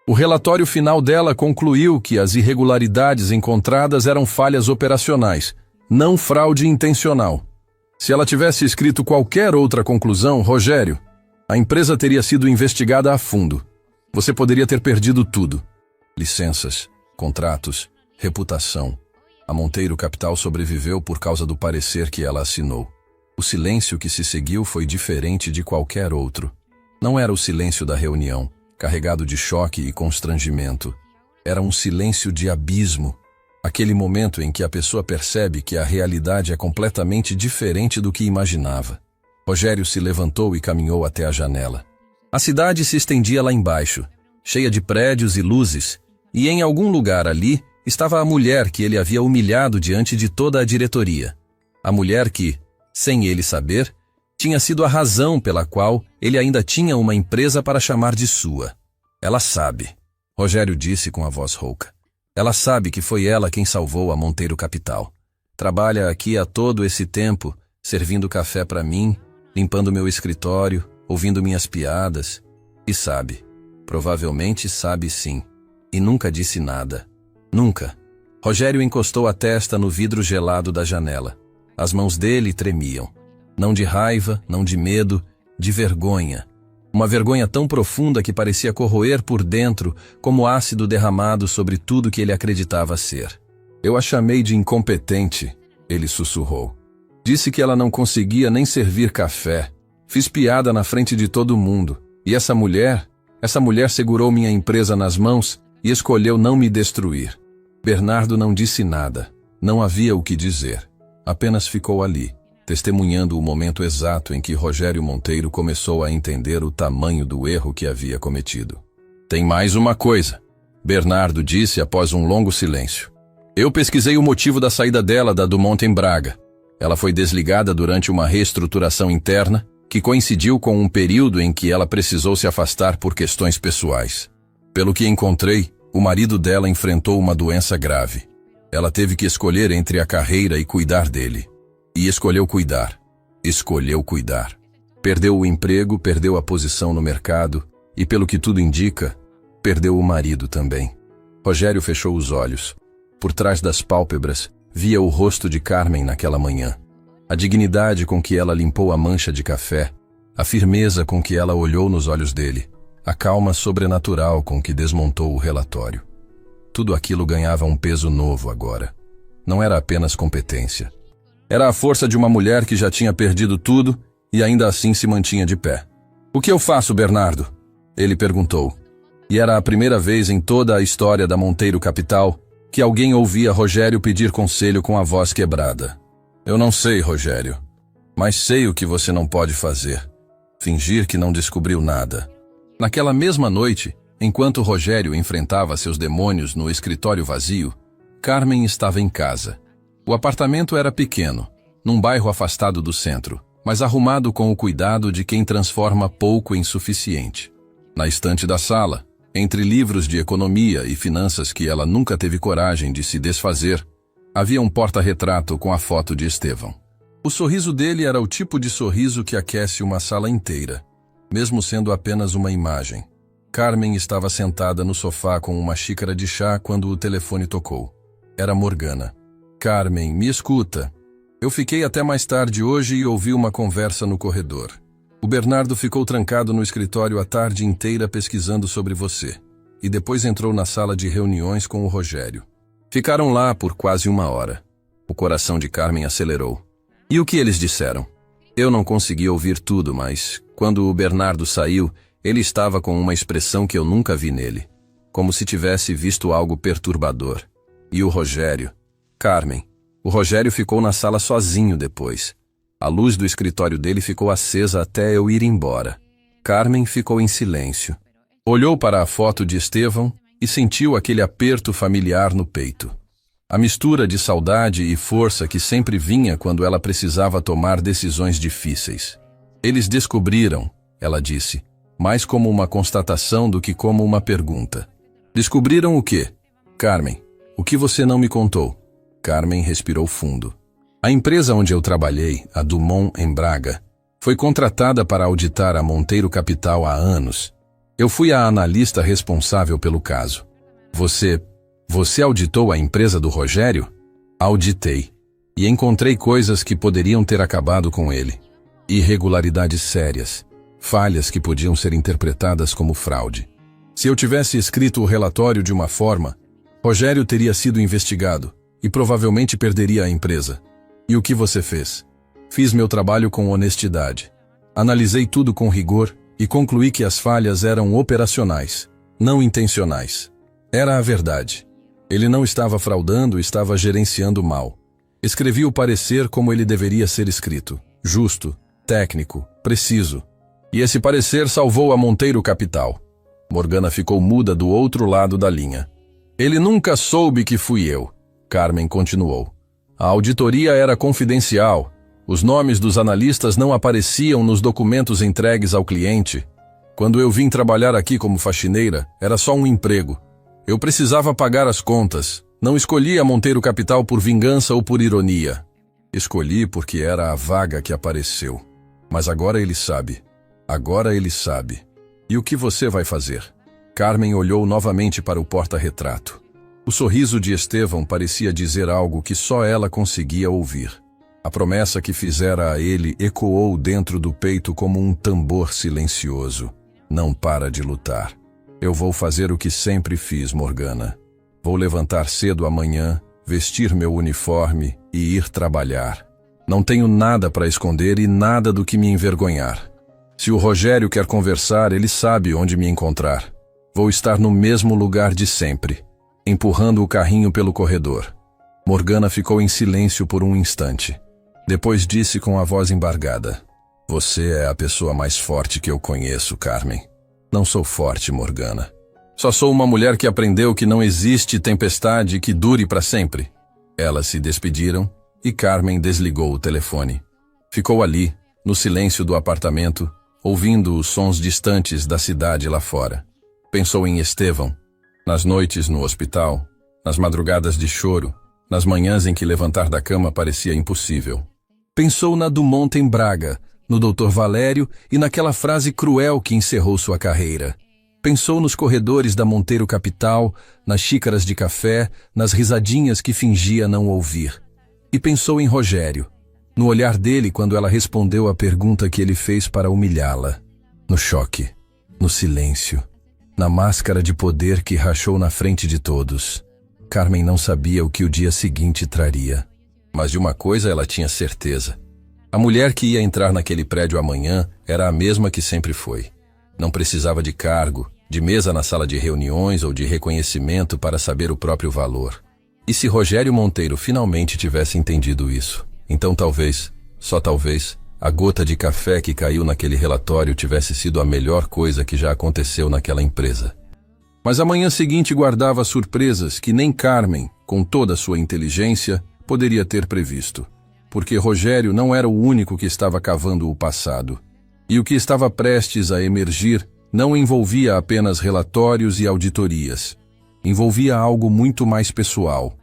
O relatório final dela concluiu que as irregularidades encontradas eram falhas operacionais, não fraude intencional. Se ela tivesse escrito qualquer outra conclusão, Rogério, a empresa teria sido investigada a fundo. Você poderia ter perdido tudo. Licenças, contratos, reputação. A Monteiro Capital sobreviveu por causa do parecer que ela assinou. O silêncio que se seguiu foi diferente de qualquer outro. Não era o silêncio da reunião, carregado de choque e constrangimento. Era um silêncio de abismo. Aquele momento em que a pessoa percebe que a realidade é completamente diferente do que imaginava. Rogério se levantou e caminhou até a janela. A cidade se estendia lá embaixo, cheia de prédios e luzes, e em algum lugar ali estava a mulher que ele havia humilhado diante de toda a diretoria. A mulher que, sem ele saber, tinha sido a razão pela qual ele ainda tinha uma empresa para chamar de sua. Ela sabe, Rogério disse com a voz rouca. Ela sabe que foi ela quem salvou a Monteiro Capital. Trabalha aqui há todo esse tempo, servindo café para mim, limpando meu escritório, ouvindo minhas piadas. E sabe, provavelmente sabe sim. E nunca disse nada. Nunca. Rogério encostou a testa no vidro gelado da janela. As mãos dele tremiam. Não de raiva, não de medo, de vergonha. Uma vergonha tão profunda que parecia corroer por dentro como ácido derramado sobre tudo que ele acreditava ser. Eu a chamei de incompetente, ele sussurrou. Disse que ela não conseguia nem servir café. Fiz piada na frente de todo mundo. E essa mulher segurou minha empresa nas mãos e escolheu não me destruir. Bernardo não disse nada. Não havia o que dizer. Apenas ficou ali, testemunhando o momento exato em que Rogério Monteiro começou a entender o tamanho do erro que havia cometido. Tem mais uma coisa, Bernardo disse após um longo silêncio. Eu pesquisei o motivo da saída dela da Dumont em Braga. Ela foi desligada durante uma reestruturação interna que coincidiu com um período em que ela precisou se afastar por questões pessoais. Pelo que encontrei, o marido dela enfrentou uma doença grave. Ela teve que escolher entre a carreira e cuidar dele. E escolheu cuidar. Escolheu cuidar. Perdeu o emprego, perdeu a posição no mercado e, pelo que tudo indica, perdeu o marido também. Rogério fechou os olhos. Por trás das pálpebras, via o rosto de Carmen naquela manhã. A dignidade com que ela limpou a mancha de café, a firmeza com que ela olhou nos olhos dele, a calma sobrenatural com que desmontou o relatório. Tudo aquilo ganhava um peso novo agora. Não era apenas competência. Era a força de uma mulher que já tinha perdido tudo e ainda assim se mantinha de pé. "O que eu faço, Bernardo?" ele perguntou. E era a primeira vez em toda a história da Monteiro Capital que alguém ouvia Rogério pedir conselho com a voz quebrada. "Eu não sei, Rogério, mas sei o que você não pode fazer. Fingir que não descobriu nada." Naquela mesma noite, enquanto Rogério enfrentava seus demônios no escritório vazio, Carmen estava em casa. O apartamento era pequeno, num bairro afastado do centro, mas arrumado com o cuidado de quem transforma pouco em suficiente. Na estante da sala, entre livros de economia e finanças que ela nunca teve coragem de se desfazer, havia um porta-retrato com a foto de Estevão. O sorriso dele era o tipo de sorriso que aquece uma sala inteira, mesmo sendo apenas uma imagem. Carmen estava sentada no sofá com uma xícara de chá quando o telefone tocou. Era Morgana. "Carmen, me escuta. Eu fiquei até mais tarde hoje e ouvi uma conversa no corredor. O Bernardo ficou trancado no escritório a tarde inteira pesquisando sobre você, e depois entrou na sala de reuniões com o Rogério. Ficaram lá por quase 1 hora. O coração de Carmen acelerou. E o que eles disseram? Eu não consegui ouvir tudo, mas, quando o Bernardo saiu, ele estava com uma expressão que eu nunca vi nele, como se tivesse visto algo perturbador. E o Rogério? Carmen, o Rogério ficou na sala sozinho depois. A luz do escritório dele ficou acesa até eu ir embora. Carmen ficou em silêncio. Olhou para a foto de Estevão e sentiu aquele aperto familiar no peito. A mistura de saudade e força que sempre vinha quando ela precisava tomar decisões difíceis. Eles descobriram, ela disse, mais como uma constatação do que como uma pergunta. Descobriram o quê? Carmen, o que você não me contou? Carmen respirou fundo. A empresa onde eu trabalhei, a Dumont em Braga, foi contratada para auditar a Monteiro Capital há anos. Eu fui a analista responsável pelo caso. Você auditou a empresa do Rogério? Auditei. E encontrei coisas que poderiam ter acabado com ele. Irregularidades sérias. Falhas que podiam ser interpretadas como fraude. Se eu tivesse escrito o relatório de uma forma, Rogério teria sido investigado e provavelmente perderia a empresa. E o que você fez? Fiz meu trabalho com honestidade. Analisei tudo com rigor e concluí que as falhas eram operacionais, não intencionais. Era a verdade. Ele não estava fraudando, estava gerenciando mal. Escrevi o parecer como ele deveria ser escrito. Justo, técnico, preciso. E esse parecer salvou a Monteiro Capital. Morgana ficou muda do outro lado da linha. Ele nunca soube que fui eu. Carmen continuou. A auditoria era confidencial. Os nomes dos analistas não apareciam nos documentos entregues ao cliente. Quando eu vim trabalhar aqui como faxineira, era só um emprego. Eu precisava pagar as contas. Não escolhi a Monteiro Capital por vingança ou por ironia. Escolhi porque era a vaga que apareceu. Mas agora ele sabe. Agora ele sabe. E o que você vai fazer? Carmen olhou novamente para o porta-retrato. O sorriso de Estevão parecia dizer algo que só ela conseguia ouvir. A promessa que fizera a ele ecoou dentro do peito como um tambor silencioso. Não para de lutar. Eu vou fazer o que sempre fiz, Morgana. Vou levantar cedo amanhã, vestir meu uniforme e ir trabalhar. Não tenho nada para esconder e nada do que me envergonhar. Se o Rogério quer conversar, ele sabe onde me encontrar. Vou estar no mesmo lugar de sempre, empurrando o carrinho pelo corredor. Morgana ficou em silêncio por um instante. Depois disse com a voz embargada. Você é a pessoa mais forte que eu conheço, Carmen. Não sou forte, Morgana. Só sou uma mulher que aprendeu que não existe tempestade que dure para sempre. Elas se despediram e Carmen desligou o telefone. Ficou ali, no silêncio do apartamento, ouvindo os sons distantes da cidade lá fora. Pensou em Estevão, nas noites no hospital, nas madrugadas de choro, nas manhãs em que levantar da cama parecia impossível. Pensou na Dumont em Braga, no Dr. Valério e naquela frase cruel que encerrou sua carreira. Pensou nos corredores da Monteiro Capital, nas xícaras de café, nas risadinhas que fingia não ouvir. E pensou em Rogério, no olhar dele quando ela respondeu à pergunta que ele fez para humilhá-la. No choque, no silêncio, na máscara de poder que rachou na frente de todos. Carmen não sabia o que o dia seguinte traria. Mas de uma coisa ela tinha certeza. A mulher que ia entrar naquele prédio amanhã era a mesma que sempre foi. Não precisava de cargo, de mesa na sala de reuniões ou de reconhecimento para saber o próprio valor. E se Rogério Monteiro finalmente tivesse entendido isso, então talvez, só talvez, a gota de café que caiu naquele relatório tivesse sido a melhor coisa que já aconteceu naquela empresa. Mas a manhã seguinte guardava surpresas que nem Carmen, com toda a sua inteligência, poderia ter previsto. Porque Rogério não era o único que estava cavando o passado. E o que estava prestes a emergir não envolvia apenas relatórios e auditorias. Envolvia algo muito mais pessoal.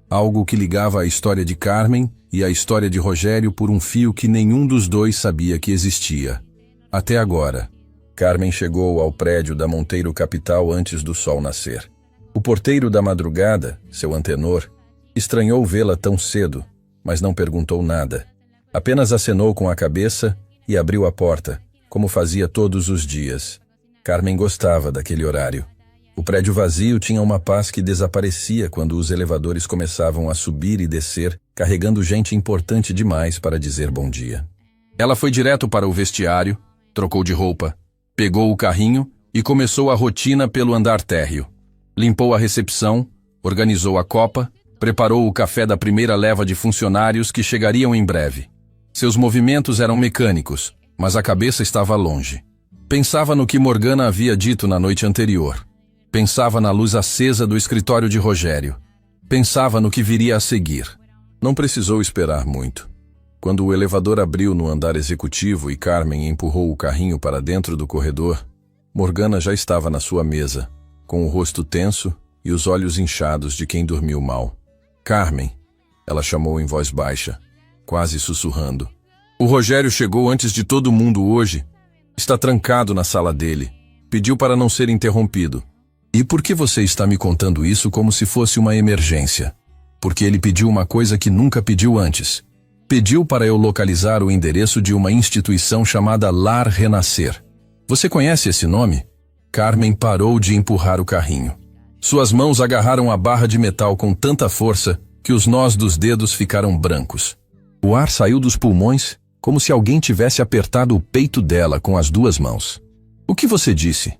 Algo que ligava a história de Carmen e a história de Rogério por um fio que nenhum dos dois sabia que existia. Até agora. Carmen chegou ao prédio da Monteiro Capital antes do sol nascer. O porteiro da madrugada, seu antenor, estranhou vê-la tão cedo, mas não perguntou nada. Apenas acenou com a cabeça e abriu a porta, como fazia todos os dias. Carmen gostava daquele horário. O prédio vazio tinha uma paz que desaparecia quando os elevadores começavam a subir e descer, carregando gente importante demais para dizer bom dia. Ela foi direto para o vestiário, trocou de roupa, pegou o carrinho e começou a rotina pelo andar térreo. Limpou a recepção, organizou a copa, preparou o café da primeira leva de funcionários que chegariam em breve. Seus movimentos eram mecânicos, mas a cabeça estava longe. Pensava no que Morgana havia dito na noite anterior. Pensava na luz acesa do escritório de Rogério. Pensava no que viria a seguir. Não precisou esperar muito. Quando o elevador abriu no andar executivo e Carmen empurrou o carrinho para dentro do corredor, Morgana já estava na sua mesa, com o rosto tenso e os olhos inchados de quem dormiu mal. Carmen, ela chamou em voz baixa, quase sussurrando. O Rogério chegou antes de todo mundo hoje. Está trancado na sala dele. Pediu para não ser interrompido. E por que você está me contando isso como se fosse uma emergência? Porque ele pediu uma coisa que nunca pediu antes. Pediu para eu localizar o endereço de uma instituição chamada Lar Renascer. Você conhece esse nome? Carmen parou de empurrar o carrinho. Suas mãos agarraram a barra de metal com tanta força que os nós dos dedos ficaram brancos. O ar saiu dos pulmões como se alguém tivesse apertado o peito dela com as duas mãos. O que você disse?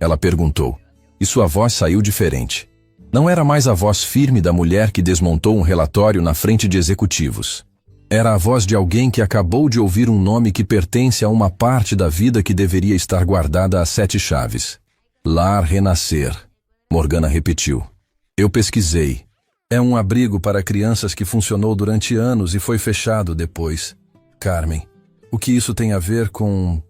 Ela perguntou, e sua voz saiu diferente. Não era mais a voz firme da mulher que desmontou um relatório na frente de executivos. Era a voz de alguém que acabou de ouvir um nome que pertence a uma parte da vida que deveria estar guardada a 7 chaves. Lar Renascer. Morgana repetiu. Eu pesquisei. É um abrigo para crianças que funcionou durante anos e foi fechado depois. Carmen, o que isso tem a ver com...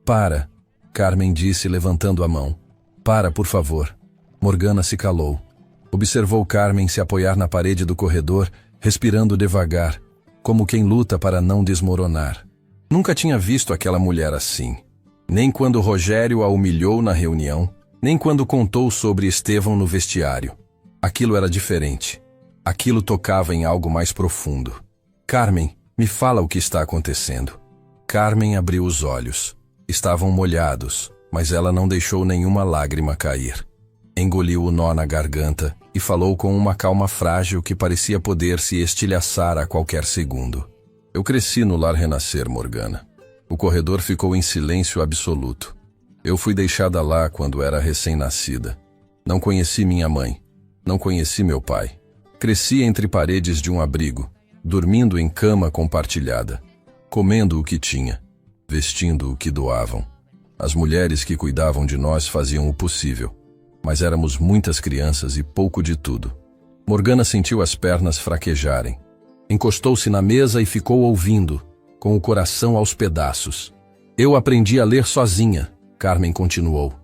Para, Carmen disse levantando a mão. Para, por favor. Morgana se calou. Observou Carmen se apoiar na parede do corredor, respirando devagar, como quem luta para não desmoronar. Nunca tinha visto aquela mulher assim. Nem quando Rogério a humilhou na reunião, nem quando contou sobre Estevão no vestiário. Aquilo era diferente. Aquilo tocava em algo mais profundo. Carmen, me fala o que está acontecendo. Carmen abriu os olhos. Estavam molhados, mas ela não deixou nenhuma lágrima cair. Engoliu o nó na garganta e falou com uma calma frágil que parecia poder se estilhaçar a qualquer segundo. Eu cresci no Lar Renascer, Morgana. O corredor ficou em silêncio absoluto. Eu fui deixada lá quando era recém-nascida. Não conheci minha mãe. Não conheci meu pai. Cresci entre paredes de um abrigo, dormindo em cama compartilhada, comendo o que tinha, vestindo o que doavam. As mulheres que cuidavam de nós faziam o possível, mas éramos muitas crianças e pouco de tudo. Morgana sentiu as pernas fraquejarem. Encostou-se na mesa e ficou ouvindo, com o coração aos pedaços. Eu aprendi a ler sozinha, Carmen continuou.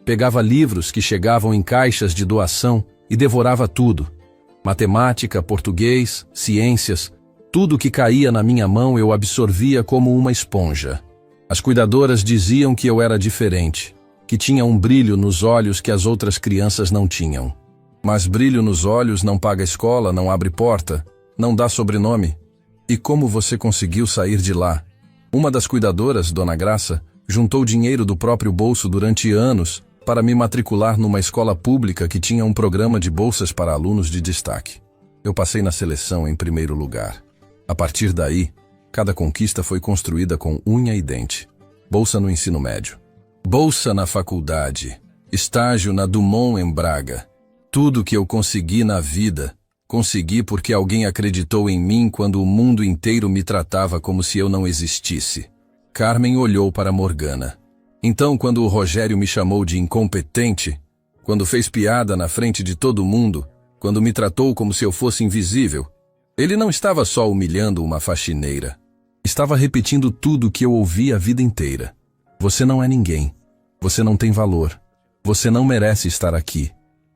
Pegava livros que chegavam em caixas de doação e devorava tudo. Matemática, português, ciências, tudo que caía na minha mão eu absorvia como uma esponja. As cuidadoras diziam que eu era diferente, que tinha um brilho nos olhos que as outras crianças não tinham. Mas brilho nos olhos não paga escola, não abre porta, não dá sobrenome. E como você conseguiu sair de lá? Uma das cuidadoras, Dona Graça, juntou dinheiro do próprio bolso durante anos para me matricular numa escola pública que tinha um programa de bolsas para alunos de destaque. Eu passei na seleção em primeiro lugar. A partir daí, Cada conquista foi construída com unha e dente. Bolsa no ensino médio. Bolsa na faculdade. Estágio na Dumont em Braga. Tudo que eu consegui na vida, consegui porque alguém acreditou em mim quando o mundo inteiro me tratava como se eu não existisse. Carmen olhou para Morgana. Então, quando o Rogério me chamou de incompetente, quando fez piada na frente de todo mundo, quando me tratou como se eu fosse invisível, ele não estava só humilhando uma faxineira. Estava repetindo tudo o que eu ouvi a vida inteira. Você não é ninguém. Você não tem valor. Você não merece estar aqui.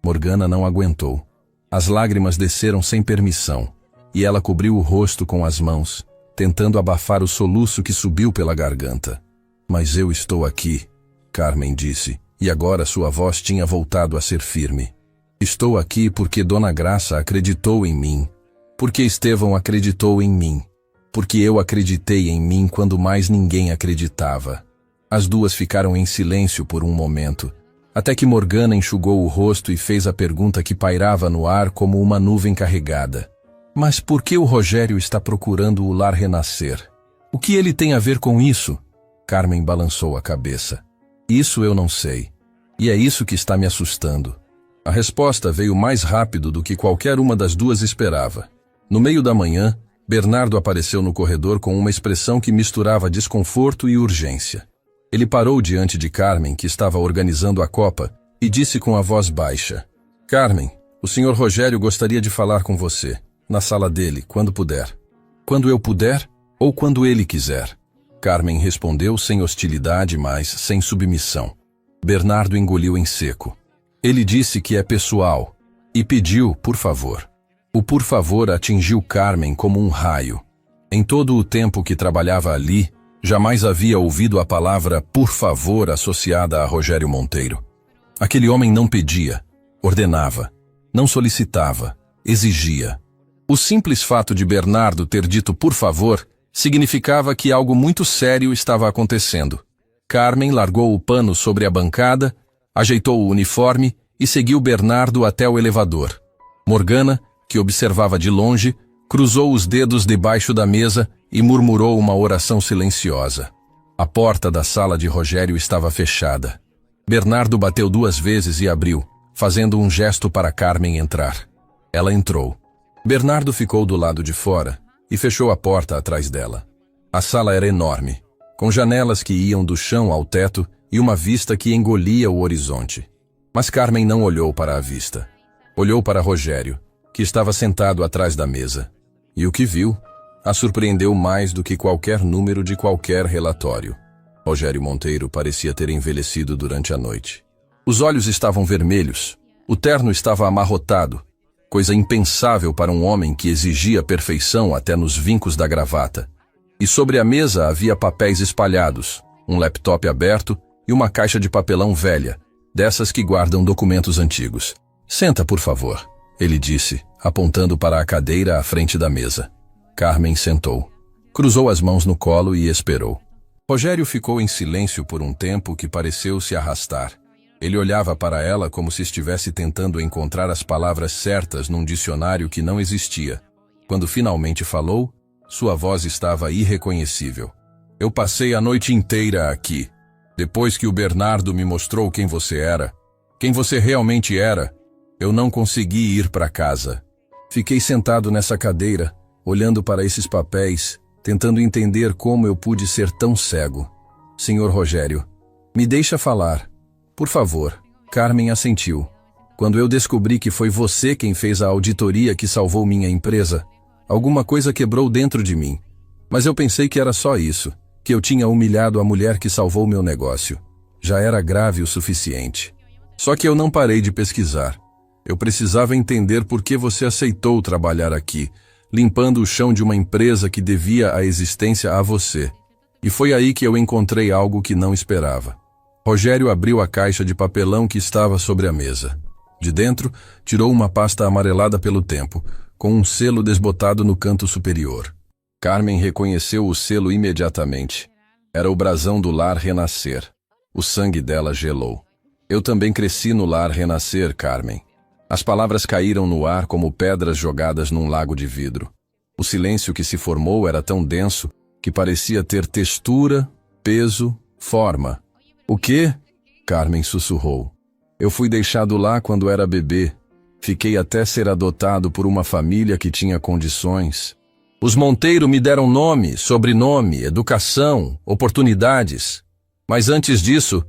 Morgana não aguentou. As lágrimas desceram sem permissão, e ela cobriu o rosto com as mãos, tentando abafar o soluço que subiu pela garganta. Mas eu estou aqui, Carmen disse, e agora sua voz tinha voltado a ser firme. Estou aqui porque Dona Graça acreditou em mim, porque Estevão acreditou em mim, porque eu acreditei em mim quando mais ninguém acreditava. As duas ficaram em silêncio por um momento, até que Morgana enxugou o rosto e fez a pergunta que pairava no ar como uma nuvem carregada. Mas por que o Rogério está procurando o lar renascer? O que ele tem a ver com isso? Carmen balançou a cabeça. Isso eu não sei. E é isso que está me assustando. A resposta veio mais rápido do que qualquer uma das duas esperava. No meio da manhã, Bernardo apareceu no corredor com uma expressão que misturava desconforto e urgência. Ele parou diante de Carmen, que estava organizando a copa, e disse com a voz baixa: Carmen, o Sr. Rogério gostaria de falar com você, na sala dele, quando puder. Quando eu puder, ou quando ele quiser. Carmen respondeu sem hostilidade, mas sem submissão. Bernardo engoliu em seco. Ele disse que é pessoal, e pediu, por favor. O por favor atingiu Carmen como um raio. Em todo o tempo que trabalhava ali, jamais havia ouvido a palavra por favor associada a Rogério Monteiro. Aquele homem não pedia, ordenava, não solicitava, exigia. O simples fato de Bernardo ter dito por favor significava que algo muito sério estava acontecendo. Carmen largou o pano sobre a bancada, ajeitou o uniforme e seguiu Bernardo até o elevador. Morgana, que observava de longe, cruzou os dedos debaixo da mesa e murmurou uma oração silenciosa. A porta da sala de Rogério estava fechada. Bernardo bateu 2 vezes e abriu, fazendo um gesto para Carmen entrar. Ela entrou. Bernardo ficou do lado de fora e fechou a porta atrás dela. A sala era enorme, com janelas que iam do chão ao teto e uma vista que engolia o horizonte. Mas Carmen não olhou para a vista. Olhou para Rogério, que estava sentado atrás da mesa. E o que viu a surpreendeu mais do que qualquer número de qualquer relatório. Rogério Monteiro parecia ter envelhecido durante a noite. Os olhos estavam vermelhos, o terno estava amarrotado, coisa impensável para um homem que exigia perfeição até nos vincos da gravata. E sobre a mesa havia papéis espalhados, um laptop aberto e uma caixa de papelão velha, dessas que guardam documentos antigos. Senta, por favor, ele disse, apontando para a cadeira à frente da mesa. Carmen sentou. Cruzou as mãos no colo e esperou. Rogério ficou em silêncio por um tempo que pareceu se arrastar. Ele olhava para ela como se estivesse tentando encontrar as palavras certas num dicionário que não existia. Quando finalmente falou, sua voz estava irreconhecível. Eu passei a noite inteira aqui. Depois que o Bernardo me mostrou quem você realmente era, eu não consegui ir para casa. Fiquei sentado nessa cadeira, olhando para esses papéis, tentando entender como eu pude ser tão cego. Senhor Rogério, me deixa falar. Por favor. Carmen assentiu. Quando eu descobri que foi você quem fez a auditoria que salvou minha empresa, alguma coisa quebrou dentro de mim. Mas eu pensei que era só isso, que eu tinha humilhado a mulher que salvou meu negócio. Já era grave o suficiente. Só que eu não parei de pesquisar. Eu precisava entender por que você aceitou trabalhar aqui, limpando o chão de uma empresa que devia a existência a você. E foi aí que eu encontrei algo que não esperava. Rogério abriu a caixa de papelão que estava sobre a mesa. De dentro, tirou uma pasta amarelada pelo tempo, com um selo desbotado no canto superior. Carmen reconheceu o selo imediatamente. Era o brasão do lar Renascer. O sangue dela gelou. Eu também cresci no lar Renascer, Carmen. As palavras caíram no ar como pedras jogadas num lago de vidro. O silêncio que se formou era tão denso que parecia ter textura, peso, forma. O quê? Carmen sussurrou. Eu fui deixado lá quando era bebê. Fiquei até ser adotado por uma família que tinha condições. Os Monteiro me deram nome, sobrenome, educação, oportunidades. Mas antes disso,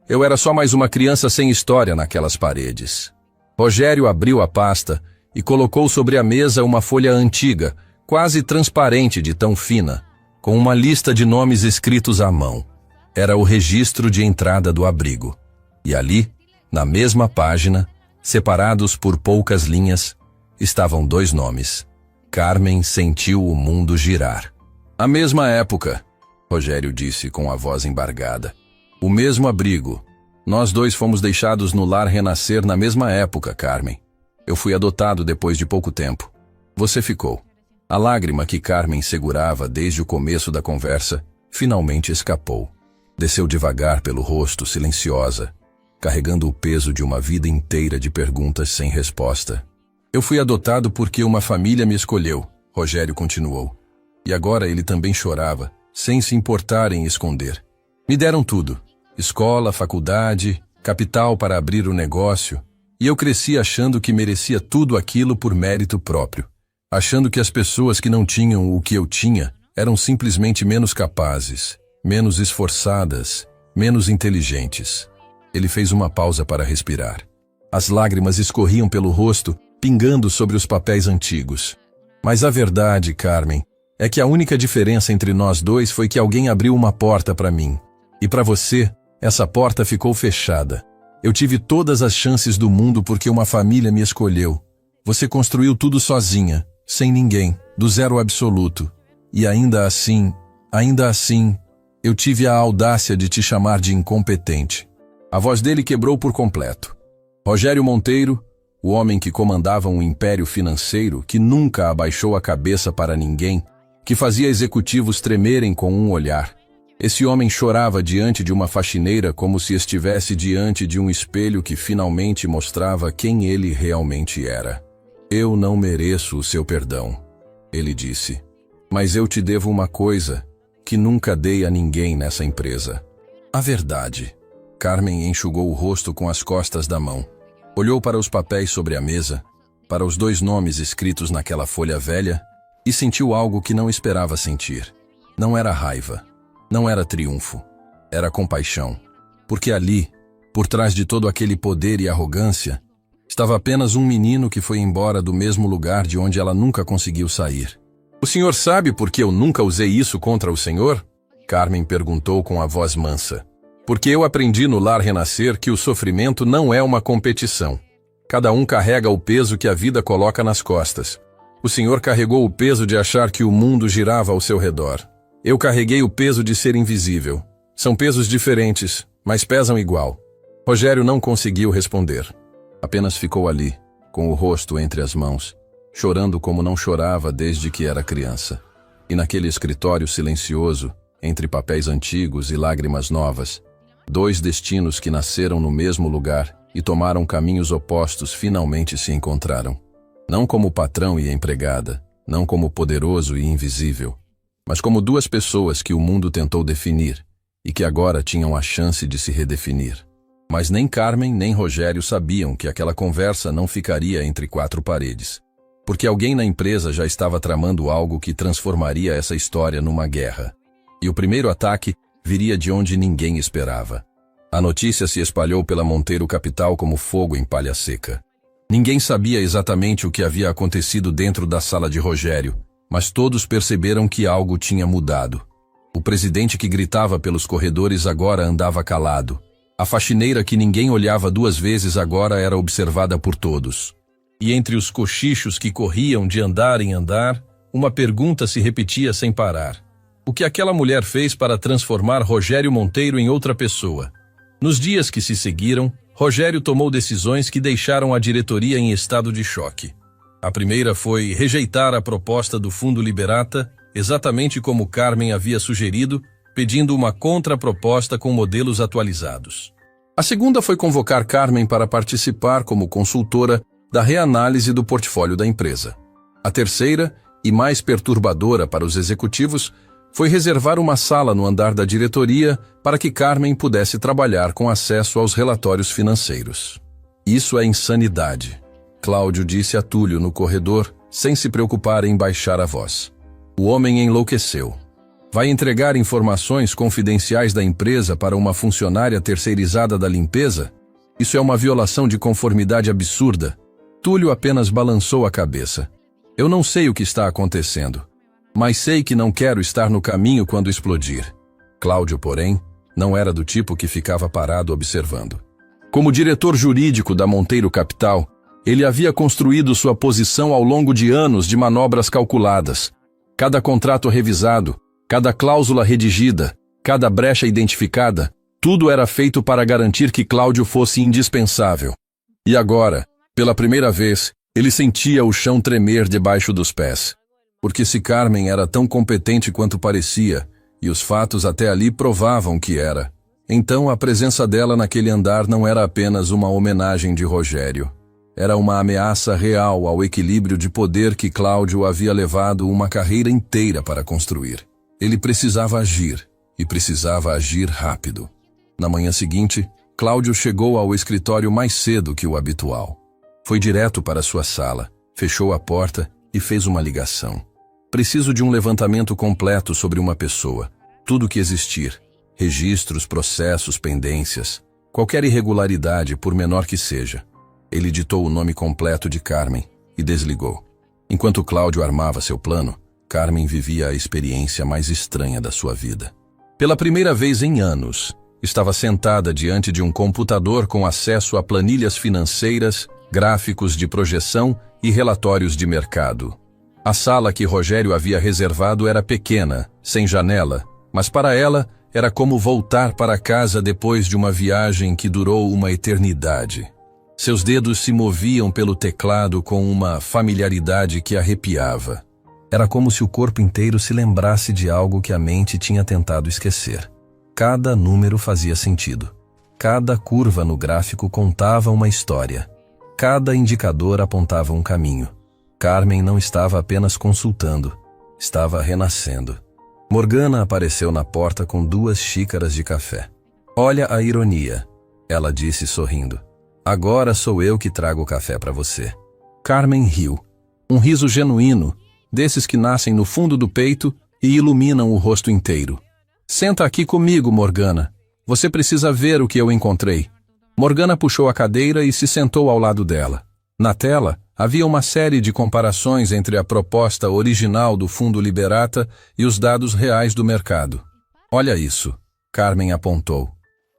eu era só mais uma criança sem história naquelas paredes. Rogério abriu a pasta e colocou sobre a mesa uma folha antiga, quase transparente de tão fina, com uma lista de nomes escritos à mão. Era o registro de entrada do abrigo. E ali, na mesma página, separados por poucas linhas, estavam 2 nomes. Carmen sentiu o mundo girar. A mesma época, Rogério disse com a voz embargada. O mesmo abrigo. Nós 2 fomos deixados no lar Renascer na mesma época, Carmen. Eu fui adotado depois de pouco tempo. Você ficou. A lágrima que Carmen segurava desde o começo da conversa finalmente escapou. Desceu devagar pelo rosto, silenciosa, carregando o peso de uma vida inteira de perguntas sem resposta. Eu fui adotado porque uma família me escolheu, Rogério continuou. E agora ele também chorava, sem se importar em esconder. Me deram tudo. Escola, faculdade, capital para abrir o negócio. E eu cresci achando que merecia tudo aquilo por mérito próprio. Achando que as pessoas que não tinham o que eu tinha eram simplesmente menos capazes, menos esforçadas, menos inteligentes. Ele fez uma pausa para respirar. As lágrimas escorriam pelo rosto, pingando sobre os papéis antigos. Mas a verdade, Carmen, é que a única diferença entre nós 2 foi que alguém abriu uma porta para mim. E para você, essa porta ficou fechada. Eu tive todas as chances do mundo porque uma família me escolheu. Você construiu tudo sozinha, sem ninguém, do zero absoluto. E ainda assim, eu tive a audácia de te chamar de incompetente. A voz dele quebrou por completo. Rogério Monteiro, o homem que comandava um império financeiro que nunca abaixou a cabeça para ninguém, que fazia executivos tremerem com um olhar. Esse homem chorava diante de uma faxineira como se estivesse diante de um espelho que finalmente mostrava quem ele realmente era. Eu não mereço o seu perdão, ele disse. Mas eu te devo uma coisa que nunca dei a ninguém nessa empresa. A verdade. Carmen enxugou o rosto com as costas da mão. Olhou para os papéis sobre a mesa, para os 2 nomes escritos naquela folha velha, e sentiu algo que não esperava sentir. Não era raiva, não era triunfo, era compaixão. Porque ali, por trás de todo aquele poder e arrogância, estava apenas um menino que foi embora do mesmo lugar de onde ela nunca conseguiu sair. O senhor sabe por que eu nunca usei isso contra o senhor? Carmen perguntou com a voz mansa. Porque eu aprendi no lar Renascer que o sofrimento não é uma competição. Cada um carrega o peso que a vida coloca nas costas. O senhor carregou o peso de achar que o mundo girava ao seu redor. Eu carreguei o peso de ser invisível. São pesos diferentes, mas pesam igual. Rogério não conseguiu responder. Apenas ficou ali, com o rosto entre as mãos, chorando como não chorava desde que era criança. E naquele escritório silencioso, entre papéis antigos e lágrimas novas, 2 destinos que nasceram no mesmo lugar e tomaram caminhos opostos finalmente se encontraram. Não como patrão e empregada, não como poderoso e invisível, mas como 2 pessoas que o mundo tentou definir e que agora tinham a chance de se redefinir. Mas nem Carmen nem Rogério sabiam que aquela conversa não ficaria entre 4 paredes, porque alguém na empresa já estava tramando algo que transformaria essa história numa guerra. E o primeiro ataque viria de onde ninguém esperava. A notícia se espalhou pela Monteiro Capital como fogo em palha seca. Ninguém sabia exatamente o que havia acontecido dentro da sala de Rogério, mas todos perceberam que algo tinha mudado. O presidente que gritava pelos corredores agora andava calado. A faxineira que ninguém olhava 2 vezes agora era observada por todos. E entre os cochichos que corriam de andar em andar, uma pergunta se repetia sem parar. O que aquela mulher fez para transformar Rogério Monteiro em outra pessoa? Nos dias que se seguiram, Rogério tomou decisões que deixaram a diretoria em estado de choque. A primeira foi rejeitar a proposta do Fundo Liberata, exatamente como Carmen havia sugerido, pedindo uma contraproposta com modelos atualizados. A segunda foi convocar Carmen para participar como consultora da reanálise do portfólio da empresa. A terceira, e mais perturbadora para os executivos, foi reservar uma sala no andar da diretoria para que Carmen pudesse trabalhar com acesso aos relatórios financeiros. Isso é insanidade, Cláudio disse a Túlio no corredor, sem se preocupar em baixar a voz. O homem enlouqueceu. Vai entregar informações confidenciais da empresa para uma funcionária terceirizada da limpeza? Isso é uma violação de conformidade absurda. Túlio apenas balançou a cabeça. Eu não sei o que está acontecendo, mas sei que não quero estar no caminho quando explodir. Cláudio, porém, não era do tipo que ficava parado observando. Como diretor jurídico da Monteiro Capital, ele havia construído sua posição ao longo de anos de manobras calculadas. Cada contrato revisado, cada cláusula redigida, cada brecha identificada, tudo era feito para garantir que Cláudio fosse indispensável. E agora, pela primeira vez, ele sentia o chão tremer debaixo dos pés. Porque se Carmen era tão competente quanto parecia, e os fatos até ali provavam que era, então a presença dela naquele andar não era apenas uma homenagem de Rogério. Era uma ameaça real ao equilíbrio de poder que Cláudio havia levado uma carreira inteira para construir. Ele precisava agir, e precisava agir rápido. Na manhã seguinte, Cláudio chegou ao escritório mais cedo que o habitual. Foi direto para sua sala, fechou a porta e fez uma ligação. Preciso de um levantamento completo sobre uma pessoa, tudo que existir, registros, processos, pendências, qualquer irregularidade, por menor que seja. Ele ditou o nome completo de Carmen e desligou. Enquanto Cláudio armava seu plano, Carmen vivia a experiência mais estranha da sua vida. Pela primeira vez em anos, estava sentada diante de um computador com acesso a planilhas financeiras, gráficos de projeção e relatórios de mercado. A sala que Rogério havia reservado era pequena, sem janela, mas para ela era como voltar para casa depois de uma viagem que durou uma eternidade. Seus dedos se moviam pelo teclado com uma familiaridade que arrepiava. Era como se o corpo inteiro se lembrasse de algo que a mente tinha tentado esquecer. Cada número fazia sentido. Cada curva no gráfico contava uma história. Cada indicador apontava um caminho. Carmen não estava apenas consultando, estava renascendo. Morgana apareceu na porta com 2 xícaras de café. Olha a ironia, ela disse sorrindo. Agora sou eu que trago o café para você. Carmen riu. Um riso genuíno, desses que nascem no fundo do peito e iluminam o rosto inteiro. Senta aqui comigo, Morgana. Você precisa ver o que eu encontrei. Morgana puxou a cadeira e se sentou ao lado dela. Na tela, havia uma série de comparações entre a proposta original do Fundo Liberata e os dados reais do mercado. Olha isso, Carmen apontou.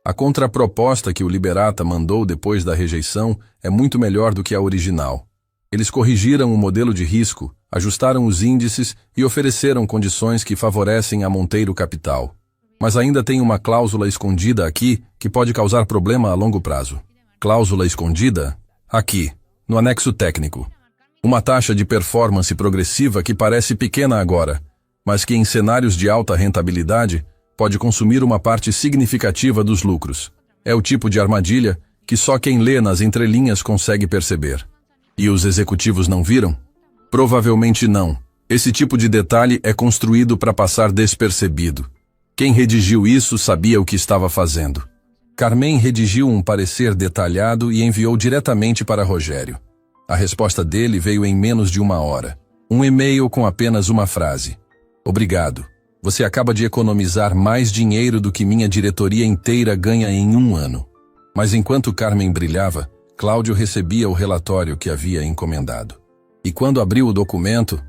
A contraproposta que o Liberata mandou depois da rejeição é muito melhor do que a original. Eles corrigiram o modelo de risco, ajustaram os índices e ofereceram condições que favorecem a Monteiro Capital. Mas ainda tem uma cláusula escondida aqui que pode causar problema a longo prazo. Cláusula escondida? Aqui, no anexo técnico. Uma taxa de performance progressiva que parece pequena agora, mas que em cenários de alta rentabilidade pode consumir uma parte significativa dos lucros. É o tipo de armadilha que só quem lê nas entrelinhas consegue perceber. E os executivos não viram? Provavelmente não. Esse tipo de detalhe é construído para passar despercebido. Quem redigiu isso sabia o que estava fazendo. Carmen redigiu um parecer detalhado e enviou diretamente para Rogério. A resposta dele veio em menos de 1 hora. Um e-mail com apenas uma frase. Obrigado. Você acaba de economizar mais dinheiro do que minha diretoria inteira ganha em 1 ano. Mas enquanto Carmen brilhava, Cláudio recebia o relatório que havia encomendado. E quando abriu o documento,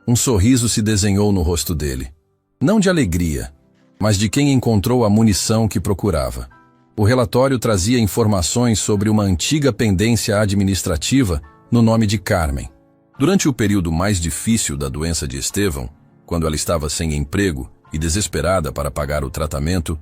um sorriso se desenhou no rosto dele. Não de alegria, mas de quem encontrou a munição que procurava. O relatório trazia informações sobre uma antiga pendência administrativa no nome de Carmen. Durante o período mais difícil da doença de Estevão, quando ela estava sem emprego e desesperada para pagar o tratamento,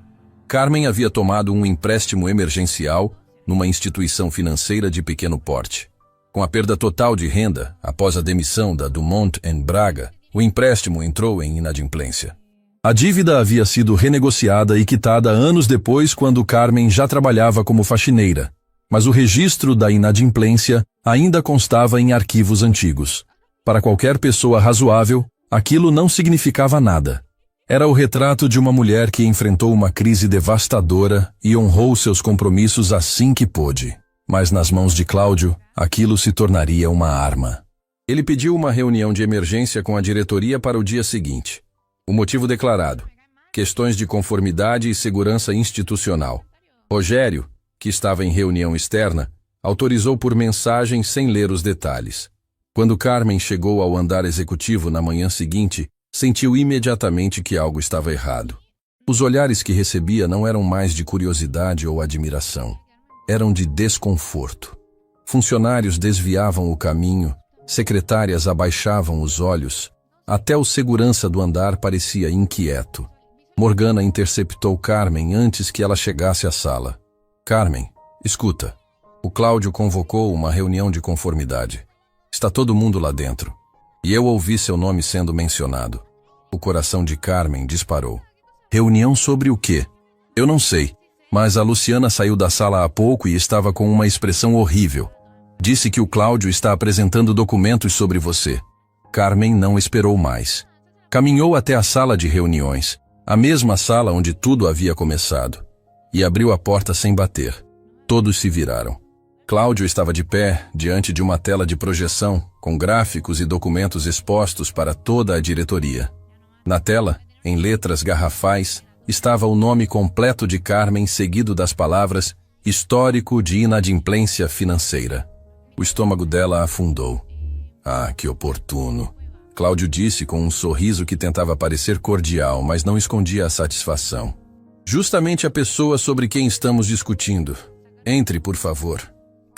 Carmen havia tomado um empréstimo emergencial numa instituição financeira de pequeno porte. Com a perda total de renda, após a demissão da Dumont em Braga, o empréstimo entrou em inadimplência. A dívida havia sido renegociada e quitada anos depois, quando Carmen já trabalhava como faxineira, mas o registro da inadimplência ainda constava em arquivos antigos. Para qualquer pessoa razoável, aquilo não significava nada. Era o retrato de uma mulher que enfrentou uma crise devastadora e honrou seus compromissos assim que pôde. Mas nas mãos de Cláudio, aquilo se tornaria uma arma. Ele pediu uma reunião de emergência com a diretoria para o dia seguinte. O motivo declarado: questões de conformidade e segurança institucional. Rogério, que estava em reunião externa, autorizou por mensagem sem ler os detalhes. Quando Carmen chegou ao andar executivo na manhã seguinte, sentiu imediatamente que algo estava errado. Os olhares que recebia não eram mais de curiosidade ou admiração. Eram de desconforto. Funcionários desviavam o caminho, secretárias abaixavam os olhos, até o segurança do andar parecia inquieto. Morgana interceptou Carmen antes que ela chegasse à sala. Carmen, escuta. O Cláudio convocou uma reunião de conformidade. Está todo mundo lá dentro. E eu ouvi seu nome sendo mencionado. O coração de Carmen disparou. Reunião sobre o quê? Eu não sei, mas a Luciana saiu da sala há pouco e estava com uma expressão horrível. Disse que o Cláudio está apresentando documentos sobre você. Carmen não esperou mais. Caminhou até a sala de reuniões, a mesma sala onde tudo havia começado, e abriu a porta sem bater. Todos se viraram. Cláudio estava de pé, diante de uma tela de projeção, com gráficos e documentos expostos para toda a diretoria. Na tela, em letras garrafais, estava o nome completo de Carmen, seguido das palavras Histórico de Inadimplência Financeira. O estômago dela afundou. Ah, que oportuno! Cláudio disse com um sorriso que tentava parecer cordial, mas não escondia a satisfação. Justamente a pessoa sobre quem estamos discutindo. Entre, por favor.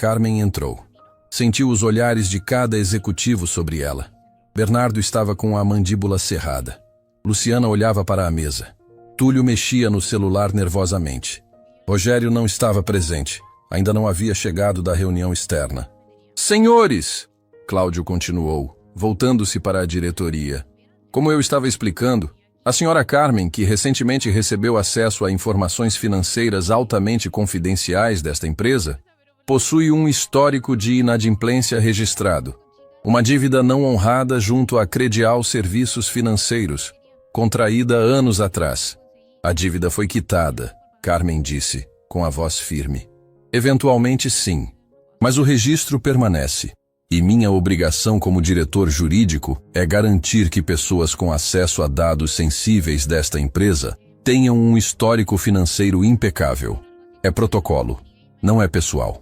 Carmen entrou. Sentiu os olhares de cada executivo sobre ela. Bernardo estava com a mandíbula cerrada. Luciana olhava para a mesa. Túlio mexia no celular nervosamente. Rogério não estava presente. Ainda não havia chegado da reunião externa. Senhores! Cláudio continuou, voltando-se para a diretoria. Como eu estava explicando, a senhora Carmen, que recentemente recebeu acesso a informações financeiras altamente confidenciais desta empresa, possui um histórico de inadimplência registrado, uma dívida não honrada junto à Credial Serviços Financeiros, contraída anos atrás. A dívida foi quitada, Carmen disse, com a voz firme. Eventualmente sim, mas o registro permanece. E minha obrigação como diretor jurídico é garantir que pessoas com acesso a dados sensíveis desta empresa tenham um histórico financeiro impecável. É protocolo, não é pessoal.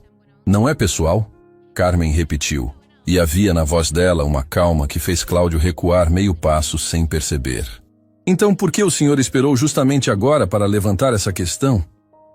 Não é pessoal? Carmen repetiu, e havia na voz dela uma calma que fez Cláudio recuar meio passo sem perceber. Então por que o senhor esperou justamente agora para levantar essa questão?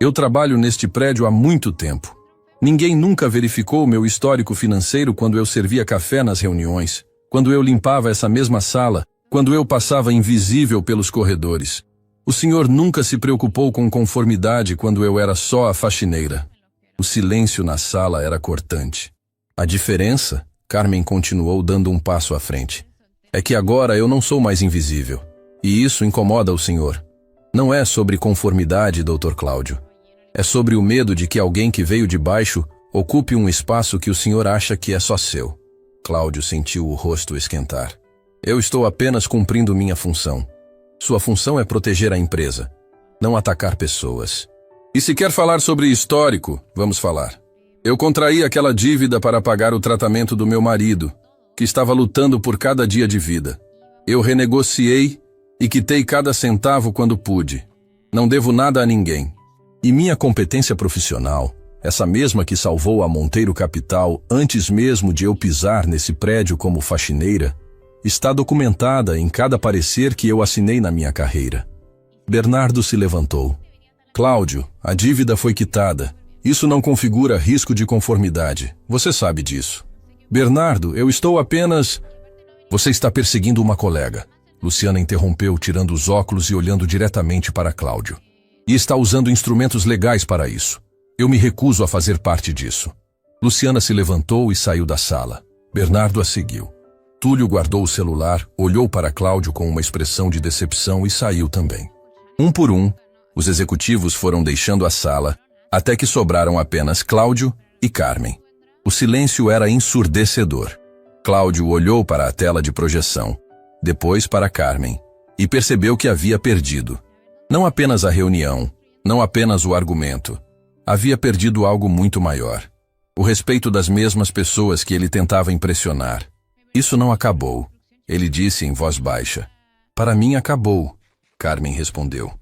Eu trabalho neste prédio há muito tempo. Ninguém nunca verificou meu histórico financeiro quando eu servia café nas reuniões, quando eu limpava essa mesma sala, quando eu passava invisível pelos corredores. O senhor nunca se preocupou com conformidade quando eu era só a faxineira. O silêncio na sala era cortante. A diferença, Carmen continuou dando um passo à frente, é que agora eu não sou mais invisível. E isso incomoda o senhor. Não é sobre conformidade, Dr. Cláudio. É sobre o medo de que alguém que veio de baixo ocupe um espaço que o senhor acha que é só seu. Cláudio sentiu o rosto esquentar. Eu estou apenas cumprindo minha função. Sua função é proteger a empresa, não atacar pessoas. E se quer falar sobre histórico, vamos falar. Eu contraí aquela dívida para pagar o tratamento do meu marido, que estava lutando por cada dia de vida. Eu renegociei e quitei cada centavo quando pude. Não devo nada a ninguém. E minha competência profissional, essa mesma que salvou a Monteiro Capital antes mesmo de eu pisar nesse prédio como faxineira, está documentada em cada parecer que eu assinei na minha carreira. Bernardo se levantou. Cláudio, a dívida foi quitada. Isso não configura risco de conformidade. Você sabe disso. Bernardo, eu estou apenas... Você está perseguindo uma colega. Luciana interrompeu, tirando os óculos e olhando diretamente para Cláudio. E está usando instrumentos legais para isso. Eu me recuso a fazer parte disso. Luciana se levantou e saiu da sala. Bernardo a seguiu. Túlio guardou o celular, olhou para Cláudio com uma expressão de decepção e saiu também. Um por um, os executivos foram deixando a sala, até que sobraram apenas Cláudio e Carmen. O silêncio era ensurdecedor. Cláudio olhou para a tela de projeção, depois para Carmen. e percebeu que havia perdido. Não apenas a reunião, não apenas o argumento. Havia perdido algo muito maior. O respeito das mesmas pessoas que ele tentava impressionar. Isso não acabou, ele disse em voz baixa. Para mim acabou, Carmen respondeu.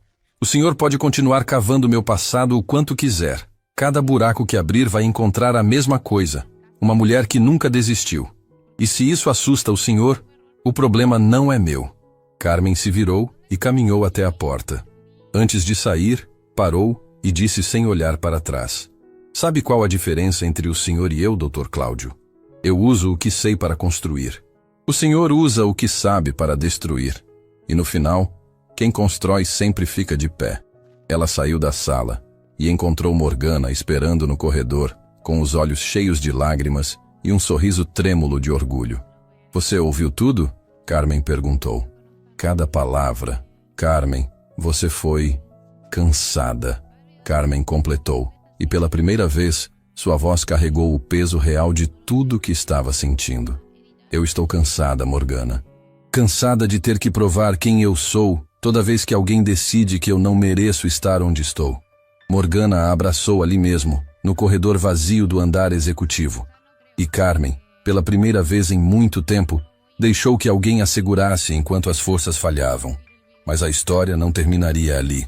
O senhor pode continuar cavando meu passado o quanto quiser. Cada buraco que abrir vai encontrar a mesma coisa. Uma mulher que nunca desistiu. E se isso assusta o senhor, o problema não é meu. Carmen se virou e caminhou até a porta. Antes de sair, parou e disse sem olhar para trás. Sabe qual a diferença entre o senhor e eu, Dr. Cláudio? Eu uso o que sei para construir. O senhor usa o que sabe para destruir. E no final, quem constrói sempre fica de pé. Ela saiu da sala e encontrou Morgana esperando no corredor, com os olhos cheios de lágrimas e um sorriso trêmulo de orgulho. Você ouviu tudo? Carmen perguntou. Cada palavra. Carmen, você foi cansada. Carmen completou. E pela primeira vez, sua voz carregou o peso real de tudo que estava sentindo. Eu estou cansada, Morgana. Cansada de ter que provar quem eu sou toda vez que alguém decide que eu não mereço estar onde estou. Morgana a abraçou ali mesmo, no corredor vazio do andar executivo. E Carmen, pela primeira vez em muito tempo, deixou que alguém a segurasse enquanto as forças falhavam. Mas a história não terminaria ali.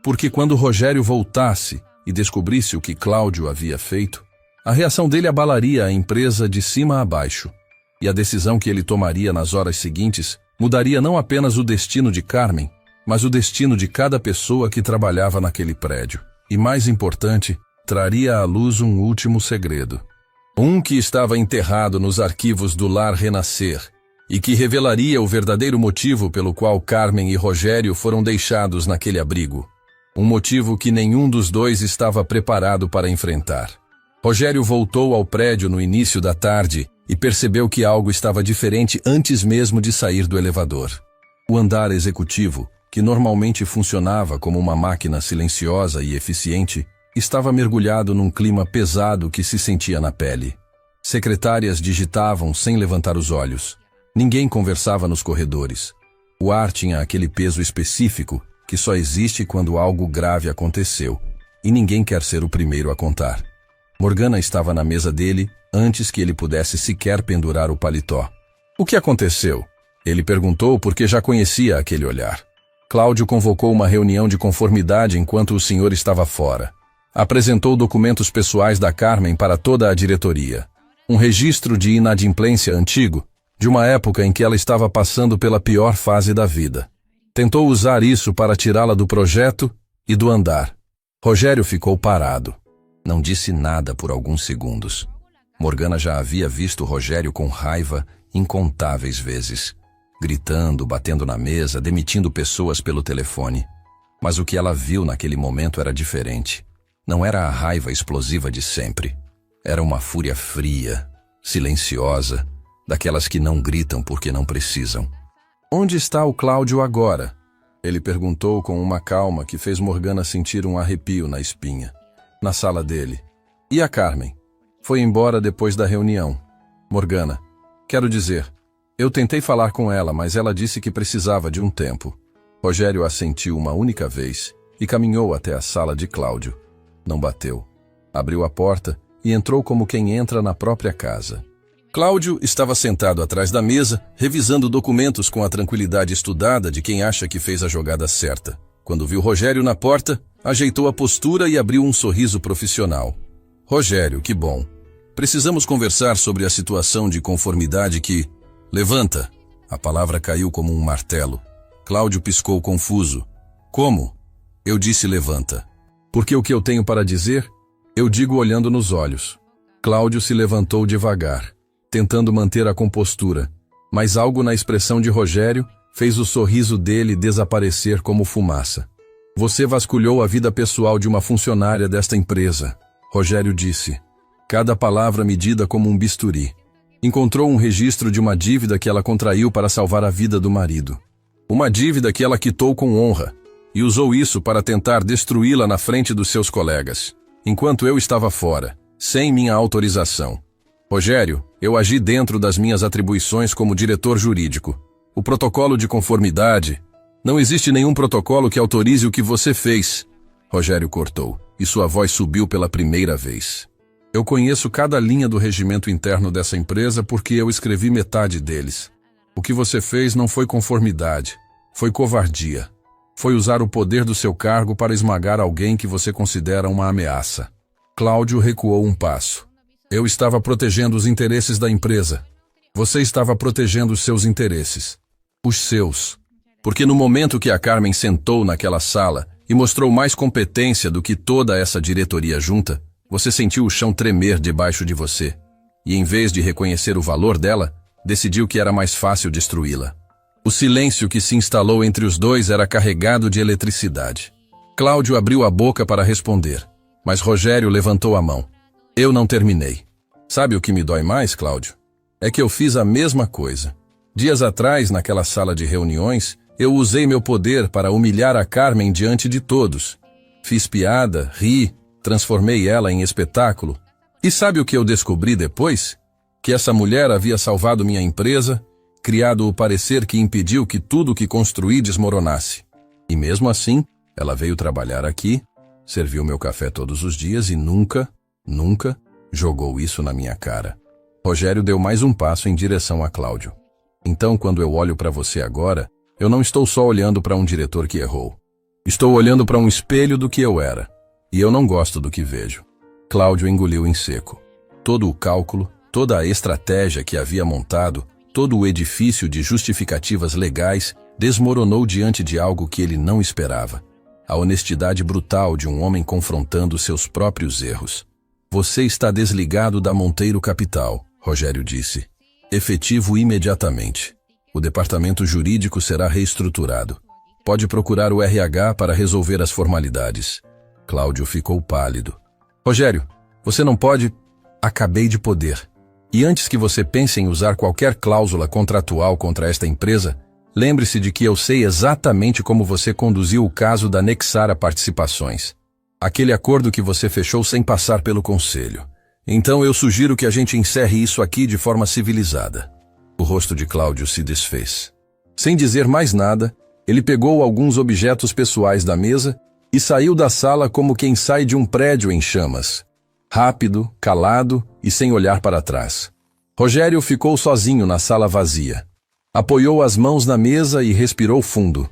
Porque quando Rogério voltasse e descobrisse o que Cláudio havia feito, a reação dele abalaria a empresa de cima a baixo, e a decisão que ele tomaria nas horas seguintes mudaria não apenas o destino de Carmen, mas o destino de cada pessoa que trabalhava naquele prédio. E mais importante, traria à luz um último segredo. Um que estava enterrado nos arquivos do Lar Renascer, e que revelaria o verdadeiro motivo pelo qual Carmen e Rogério foram deixados naquele abrigo. Um motivo que nenhum dos dois estava preparado para enfrentar. Rogério voltou ao prédio no início da tarde e percebeu que algo estava diferente antes mesmo de sair do elevador. O andar executivo, que normalmente funcionava como uma máquina silenciosa e eficiente, estava mergulhado num clima pesado que se sentia na pele. Secretárias digitavam sem levantar os olhos. Ninguém conversava nos corredores. O ar tinha aquele peso específico que só existe quando algo grave aconteceu, e ninguém quer ser o primeiro a contar. Morgana estava na mesa dele antes que ele pudesse sequer pendurar o paletó. O que aconteceu? Ele perguntou porque já conhecia aquele olhar. Cláudio convocou uma reunião de conformidade enquanto o senhor estava fora. Apresentou documentos pessoais da Carmen para toda a diretoria. Um registro de inadimplência antigo, de uma época em que ela estava passando pela pior fase da vida. Tentou usar isso para tirá-la do projeto e do andar. Rogério ficou parado. Não disse nada por alguns segundos. Morgana já havia visto Rogério com raiva incontáveis vezes, gritando, batendo na mesa, demitindo pessoas pelo telefone. Mas o que ela viu naquele momento era diferente. Não era a raiva explosiva de sempre. Era uma fúria fria, silenciosa, daquelas que não gritam porque não precisam. Onde está o Cláudio agora? Ele perguntou com uma calma que fez Morgana sentir um arrepio na espinha. Na sala dele. E a Carmen? Foi embora depois da reunião. Morgana, quero dizer, eu tentei falar com ela, mas ela disse que precisava de um tempo. Rogério assentiu uma única vez e caminhou até a sala de Cláudio. Não bateu. Abriu a porta e entrou como quem entra na própria casa. Cláudio estava sentado atrás da mesa, revisando documentos com a tranquilidade estudada de quem acha que fez a jogada certa. Quando viu Rogério na porta, ajeitou a postura e abriu um sorriso profissional. Rogério, que bom. Precisamos conversar sobre a situação de conformidade que... Levanta. A palavra caiu como um martelo. Cláudio piscou confuso. Como? Eu disse levanta. Porque o que eu tenho para dizer, eu digo olhando nos olhos. Cláudio se levantou devagar, tentando manter a compostura, mas algo na expressão de Rogério fez o sorriso dele desaparecer como fumaça. Você vasculhou a vida pessoal de uma funcionária desta empresa, Rogério disse. Cada palavra medida como um bisturi. Encontrou um registro de uma dívida que ela contraiu para salvar a vida do marido. Uma dívida que ela quitou com honra, e usou isso para tentar destruí-la na frente dos seus colegas, enquanto eu estava fora, sem minha autorização. Rogério, eu agi dentro das minhas atribuições como diretor jurídico. O protocolo de conformidade, Não existe nenhum protocolo que autorize o que você fez. Rogério cortou, e sua voz subiu pela primeira vez. Eu conheço cada linha do regimento interno dessa empresa porque eu escrevi metade deles. O que você fez não foi conformidade, foi covardia. Foi usar o poder do seu cargo para esmagar alguém que você considera uma ameaça. Cláudio recuou um passo. Eu estava protegendo os interesses da empresa. Você estava protegendo os seus interesses. Os seus. Porque no momento que a Carmen sentou naquela sala e mostrou mais competência do que toda essa diretoria junta, você sentiu o chão tremer debaixo de você. E em vez de reconhecer o valor dela, decidiu que era mais fácil destruí-la. O silêncio que se instalou entre os dois era carregado de eletricidade. Cláudio abriu a boca para responder, mas Rogério levantou a mão. Eu não terminei. Sabe o que me dói mais, Cláudio? É que eu fiz a mesma coisa. Dias atrás, naquela sala de reuniões, eu usei meu poder para humilhar a Carmen diante de todos. Fiz piada, ri, transformei ela em espetáculo. E sabe o que eu descobri depois? Que essa mulher havia salvado minha empresa, criado o parecer que impediu que tudo o que construí desmoronasse. E mesmo assim, ela veio trabalhar aqui, serviu meu café todos os dias e nunca jogou isso na minha cara. Rogério deu mais um passo em direção a Cláudio. Então, quando eu olho para você agora, eu não estou só olhando para um diretor que errou. Estou olhando para um espelho do que eu era. E eu não gosto do que vejo. Cláudio engoliu em seco. Todo o cálculo, toda a estratégia que havia montado, todo o edifício de justificativas legais desmoronou diante de algo que ele não esperava. A honestidade brutal de um homem confrontando seus próprios erros. Você está desligado da Monteiro Capital, Rogério disse. Efetivo imediatamente. O departamento jurídico será reestruturado. Pode procurar o RH para resolver as formalidades. Cláudio ficou pálido. Rogério, você não pode... Acabei de poder. E antes que você pense em usar qualquer cláusula contratual contra esta empresa, lembre-se de que eu sei exatamente como você conduziu o caso da Nexara Participações. Aquele acordo que você fechou sem passar pelo conselho. Então eu sugiro que a gente encerre isso aqui de forma civilizada. O rosto de Cláudio se desfez. Sem dizer mais nada, ele pegou alguns objetos pessoais da mesa e saiu da sala como quem sai de um prédio em chamas. Rápido, calado e sem olhar para trás. Rogério ficou sozinho na sala vazia. Apoiou as mãos na mesa e respirou fundo.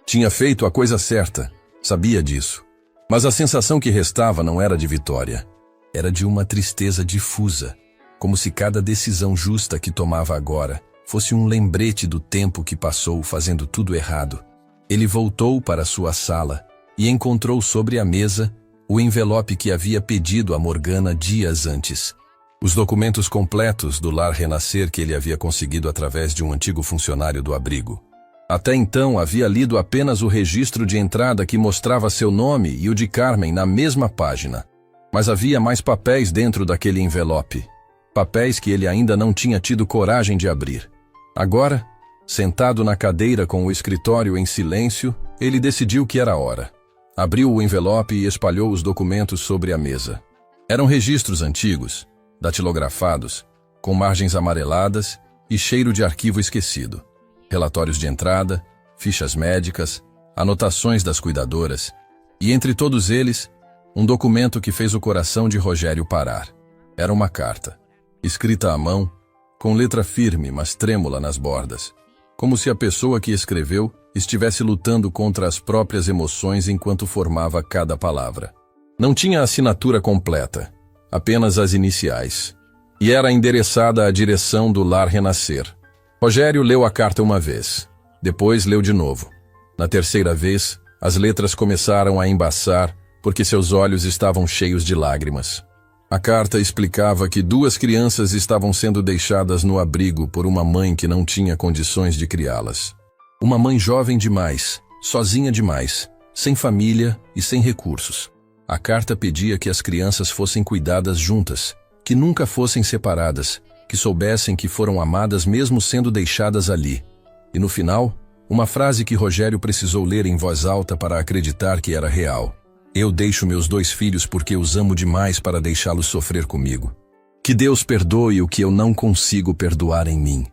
Tinha feito a coisa certa, sabia disso. Mas a sensação que restava não era de vitória. Era de uma tristeza difusa, como se cada decisão justa que tomava agora fosse um lembrete do tempo que passou fazendo tudo errado. Ele voltou para sua sala e encontrou sobre a mesa o envelope que havia pedido a Morgana dias antes. Os documentos completos do Lar Renascer que ele havia conseguido através de um antigo funcionário do abrigo. Até então havia lido apenas o registro de entrada que mostrava seu nome e o de Carmen na mesma página. Mas havia mais papéis dentro daquele envelope. Papéis que ele ainda não tinha tido coragem de abrir. Agora, sentado na cadeira com o escritório em silêncio, ele decidiu que era hora. Abriu o envelope e espalhou os documentos sobre a mesa. Eram registros antigos, datilografados, com margens amareladas e cheiro de arquivo esquecido. Relatórios de entrada, fichas médicas, anotações das cuidadoras. E entre todos eles, um documento que fez o coração de Rogério parar. Era uma carta, escrita à mão, com letra firme, mas trêmula nas bordas. Como se a pessoa que escreveu estivesse lutando contra as próprias emoções enquanto formava cada palavra. Não tinha assinatura completa, apenas as iniciais. E era endereçada à direção do Lar Renascer. Rogério leu a carta uma vez. Depois leu de novo. Na terceira vez, as letras começaram a embaçar porque seus olhos estavam cheios de lágrimas. A carta explicava que 2 crianças estavam sendo deixadas no abrigo por uma mãe que não tinha condições de criá-las. Uma mãe jovem demais, sozinha demais, sem família e sem recursos. A carta pedia que as crianças fossem cuidadas juntas, que nunca fossem separadas, que soubessem que foram amadas mesmo sendo deixadas ali. E no final, uma frase que Rogério precisou ler em voz alta para acreditar que era real. Eu deixo meus 2 filhos porque os amo demais para deixá-los sofrer comigo. Que Deus perdoe o que eu não consigo perdoar em mim.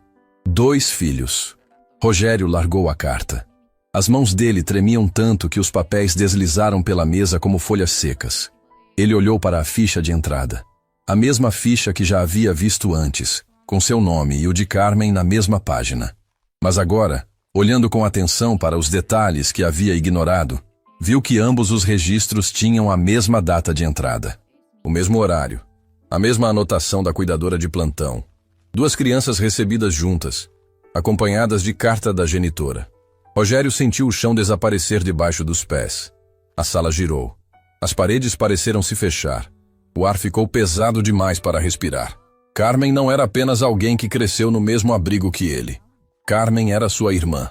2 filhos. Rogério largou a carta. As mãos dele tremiam tanto que os papéis deslizaram pela mesa como folhas secas. Ele olhou para a ficha de entrada. A mesma ficha que já havia visto antes, com seu nome e o de Carmen na mesma página. Mas agora, olhando com atenção para os detalhes que havia ignorado, viu que ambos os registros tinham a mesma data de entrada, o mesmo horário, a mesma anotação da cuidadora de plantão, 2 crianças recebidas juntas, acompanhadas de carta da genitora. Rogério sentiu o chão desaparecer debaixo dos pés. A sala girou. As paredes pareceram se fechar. O ar ficou pesado demais para respirar. Carmen não era apenas alguém que cresceu no mesmo abrigo que ele. Carmen era sua irmã.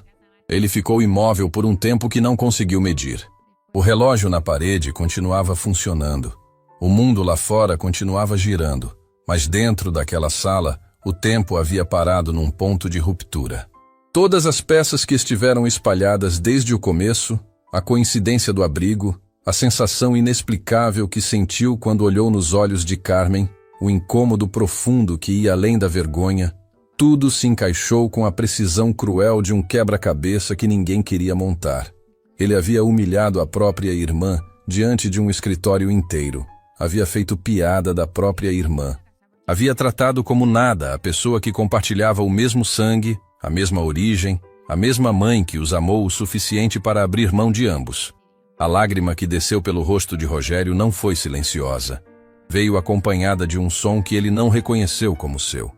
Ele ficou imóvel por um tempo que não conseguiu medir. O relógio na parede continuava funcionando. O mundo lá fora continuava girando, mas dentro daquela sala, o tempo havia parado num ponto de ruptura. Todas as peças que estiveram espalhadas desde o começo, a coincidência do abrigo, a sensação inexplicável que sentiu quando olhou nos olhos de Carmen, o incômodo profundo que ia além da vergonha, tudo se encaixou com a precisão cruel de um quebra-cabeça que ninguém queria montar. Ele havia humilhado a própria irmã diante de um escritório inteiro. Havia feito piada da própria irmã. Havia tratado como nada a pessoa que compartilhava o mesmo sangue, a mesma origem, a mesma mãe que os amou o suficiente para abrir mão de ambos. A lágrima que desceu pelo rosto de Rogério não foi silenciosa. Veio acompanhada de um som que ele não reconheceu como seu.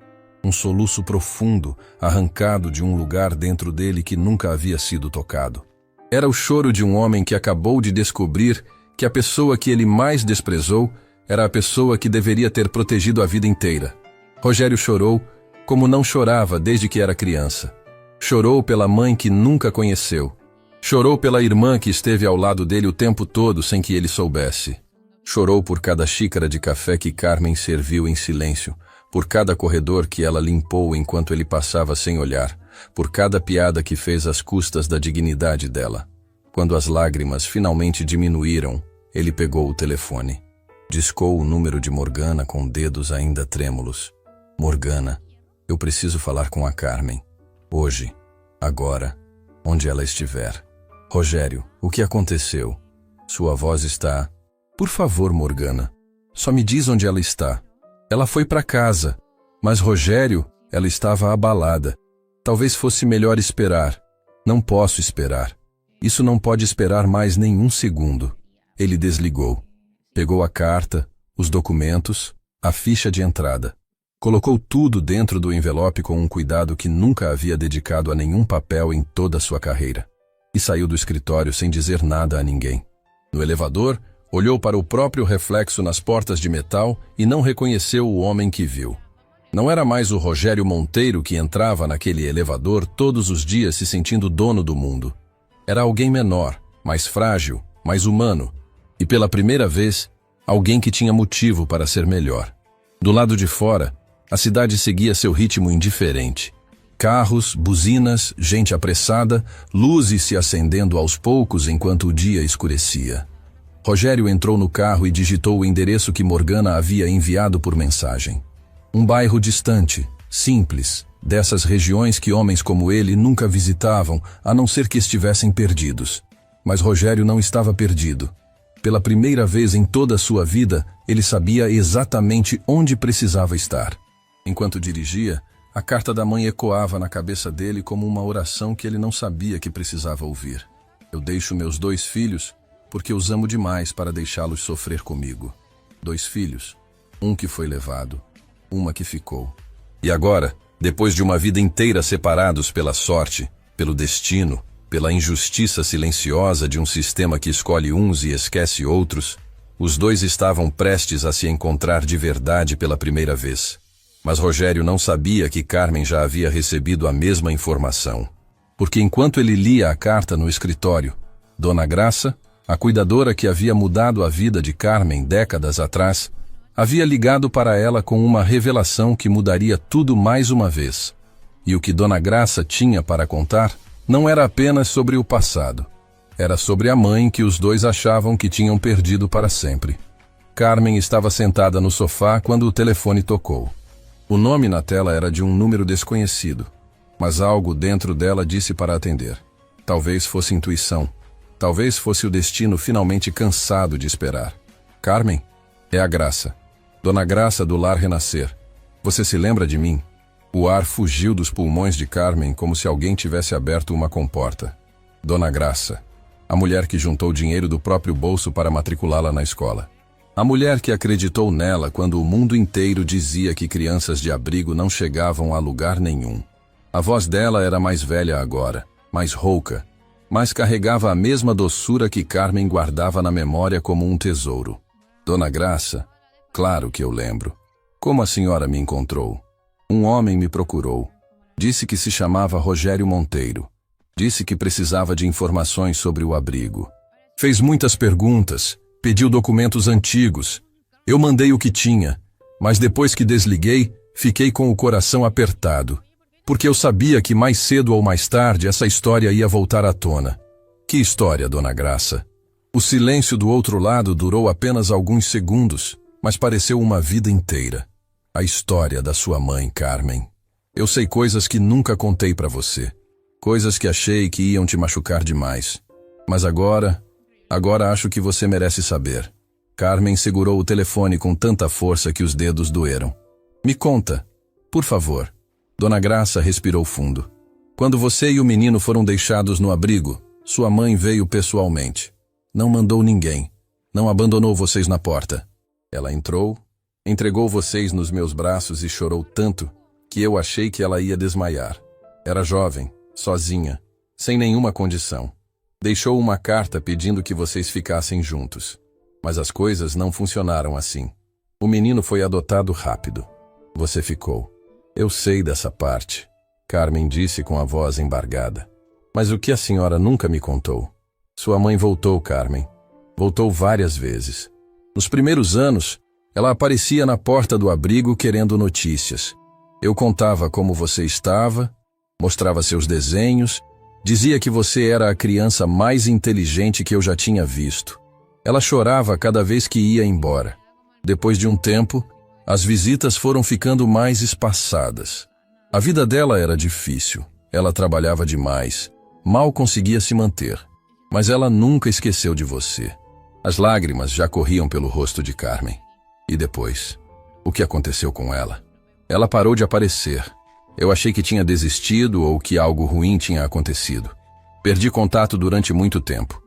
Um soluço profundo, arrancado de um lugar dentro dele que nunca havia sido tocado. Era o choro de um homem que acabou de descobrir que a pessoa que ele mais desprezou era a pessoa que deveria ter protegido a vida inteira. Rogério chorou como não chorava desde que era criança. Chorou pela mãe que nunca conheceu. Chorou pela irmã que esteve ao lado dele o tempo todo sem que ele soubesse. Chorou por cada xícara de café que Carmen serviu em silêncio, por cada corredor que ela limpou enquanto ele passava sem olhar, por cada piada que fez às custas da dignidade dela. Quando as lágrimas finalmente diminuíram, ele pegou o telefone. Discou o número de Morgana com dedos ainda trêmulos. Morgana, eu preciso falar com a Carmen. Hoje, agora, onde ela estiver. Rogério, o que aconteceu? Sua voz está... Por favor, Morgana, só me diz onde ela está. Ela foi para casa, mas Rogério, ela estava abalada. Talvez fosse melhor esperar. Não posso esperar. Isso não pode esperar mais nenhum segundo. Ele desligou. Pegou a carta, os documentos, a ficha de entrada. Colocou tudo dentro do envelope com um cuidado que nunca havia dedicado a nenhum papel em toda a sua carreira. E saiu do escritório sem dizer nada a ninguém. No elevador, olhou para o próprio reflexo nas portas de metal e não reconheceu o homem que viu. Não era mais o Rogério Monteiro que entrava naquele elevador todos os dias se sentindo dono do mundo. Era alguém menor, mais frágil, mais humano. E pela primeira vez, alguém que tinha motivo para ser melhor. Do lado de fora, a cidade seguia seu ritmo indiferente. Carros, buzinas, gente apressada, luzes se acendendo aos poucos enquanto o dia escurecia. Rogério entrou no carro e digitou o endereço que Morgana havia enviado por mensagem. Um bairro distante, simples, dessas regiões que homens como ele nunca visitavam, a não ser que estivessem perdidos. Mas Rogério não estava perdido. Pela primeira vez em toda a sua vida, ele sabia exatamente onde precisava estar. Enquanto dirigia, a carta da mãe ecoava na cabeça dele como uma oração que ele não sabia que precisava ouvir. Eu deixo meus 2 filhos porque os amo demais para deixá-los sofrer comigo. 2 filhos, um que foi levado, uma que ficou. E agora, depois de uma vida inteira separados pela sorte, pelo destino, pela injustiça silenciosa de um sistema que escolhe uns e esquece outros, os 2 estavam prestes a se encontrar de verdade pela primeira vez. Mas Rogério não sabia que Carmen já havia recebido a mesma informação. Porque enquanto ele lia a carta no escritório, Dona Graça, a cuidadora que havia mudado a vida de Carmen décadas atrás, havia ligado para ela com uma revelação que mudaria tudo mais uma vez. E o que Dona Graça tinha para contar não era apenas sobre o passado. Era sobre a mãe que os 2 achavam que tinham perdido para sempre. Carmen estava sentada no sofá quando o telefone tocou. O nome na tela era de um número desconhecido, mas algo dentro dela disse para atender. Talvez fosse intuição. Talvez fosse o destino finalmente cansado de esperar. Carmen? É a Graça. Dona Graça do Lar Renascer. Você se lembra de mim? O ar fugiu dos pulmões de Carmen como se alguém tivesse aberto uma comporta. Dona Graça. A mulher que juntou dinheiro do próprio bolso para matriculá-la na escola. A mulher que acreditou nela quando o mundo inteiro dizia que crianças de abrigo não chegavam a lugar nenhum. A voz dela era mais velha agora, mais rouca, mas carregava a mesma doçura que Carmen guardava na memória como um tesouro. Dona Graça, claro que eu lembro. Como a senhora me encontrou? Um homem me procurou. Disse que se chamava Rogério Monteiro. Disse que precisava de informações sobre o abrigo. Fez muitas perguntas, pediu documentos antigos. Eu mandei o que tinha, mas depois que desliguei, fiquei com o coração apertado, porque eu sabia que mais cedo ou mais tarde essa história ia voltar à tona. Que história, Dona Graça? O silêncio do outro lado durou apenas alguns segundos, mas pareceu uma vida inteira. A história da sua mãe, Carmen. Eu sei coisas que nunca contei para você. Coisas que achei que iam te machucar demais. Mas agora acho que você merece saber. Carmen segurou o telefone com tanta força que os dedos doeram. Me conta, por favor. Dona Graça respirou fundo. Quando você e o menino foram deixados no abrigo, sua mãe veio pessoalmente. Não mandou ninguém. Não abandonou vocês na porta. Ela entrou, entregou vocês nos meus braços e chorou tanto que eu achei que ela ia desmaiar. Era jovem, sozinha, sem nenhuma condição. Deixou uma carta pedindo que vocês ficassem juntos. Mas as coisas não funcionaram assim. O menino foi adotado rápido. Você ficou. Eu sei dessa parte, Carmen disse com a voz embargada. Mas o que a senhora nunca me contou? Sua mãe voltou, Carmen. Voltou várias vezes. Nos primeiros anos, ela aparecia na porta do abrigo querendo notícias. Eu contava como você estava, mostrava seus desenhos, dizia que você era a criança mais inteligente que eu já tinha visto. Ela chorava cada vez que ia embora. Depois de um tempo, as visitas foram ficando mais espaçadas. A vida dela era difícil. Ela trabalhava demais. Mal conseguia se manter. Mas ela nunca esqueceu de você. As lágrimas já corriam pelo rosto de Carmen. E depois? O que aconteceu com ela? Ela parou de aparecer. Eu achei que tinha desistido ou que algo ruim tinha acontecido. Perdi contato durante muito tempo.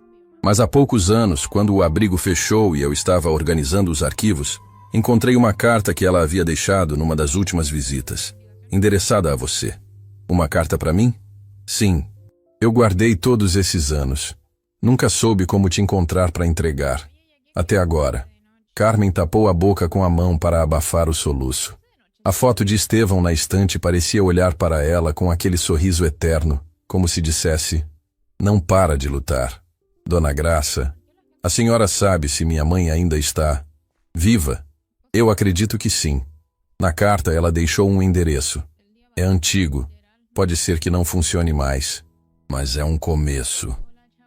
Mas há poucos anos, quando o abrigo fechou e eu estava organizando os arquivos, encontrei uma carta que ela havia deixado numa das últimas visitas, endereçada a você. Uma carta para mim? Sim. Eu guardei todos esses anos. Nunca soube como te encontrar para entregar. Até agora. Carmen tapou a boca com a mão para abafar o soluço. A foto de Estevão na estante parecia olhar para ela com aquele sorriso eterno, como se dissesse: não para de lutar. Dona Graça, a senhora sabe se minha mãe ainda está viva? Eu acredito que sim. Na carta ela deixou um endereço. É antigo. Pode ser que não funcione mais. Mas é um começo.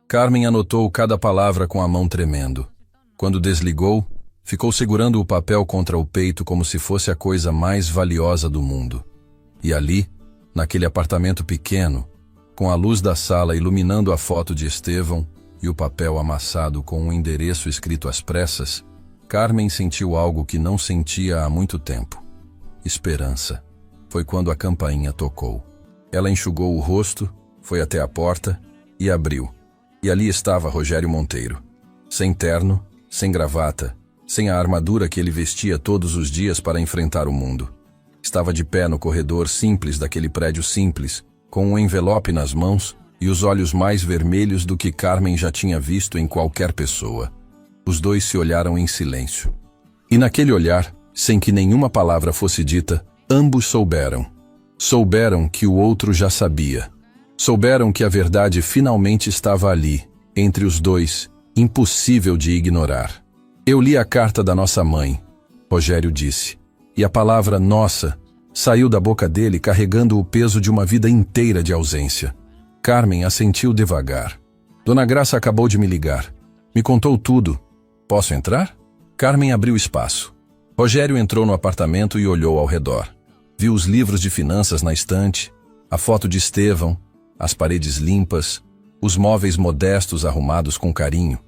Carmen anotou cada palavra com a mão tremendo. Quando desligou, ficou segurando o papel contra o peito como se fosse a coisa mais valiosa do mundo. E ali, naquele apartamento pequeno, com a luz da sala iluminando a foto de Estevão e o papel amassado com um endereço escrito às pressas, Carmen sentiu algo que não sentia há muito tempo. Esperança. Foi quando a campainha tocou. Ela enxugou o rosto, foi até a porta e abriu. E ali estava Rogério Monteiro. Sem terno, sem gravata, sem a armadura que ele vestia todos os dias para enfrentar o mundo. Estava de pé no corredor simples daquele prédio simples, com um envelope nas mãos e os olhos mais vermelhos do que Carmen já tinha visto em qualquer pessoa. Os dois se olharam em silêncio. E naquele olhar, sem que nenhuma palavra fosse dita, ambos souberam. Souberam que o outro já sabia. Souberam que a verdade finalmente estava ali, entre os dois, impossível de ignorar. Eu li a carta da nossa mãe, Rogério disse, e a palavra nossa saiu da boca dele carregando o peso de uma vida inteira de ausência. Carmen assentiu devagar. Dona Graça acabou de me ligar. Me contou tudo. Posso entrar? Carmen abriu espaço. Rogério entrou no apartamento e olhou ao redor. Viu os livros de finanças na estante, a foto de Estevão, as paredes limpas, os móveis modestos arrumados com carinho,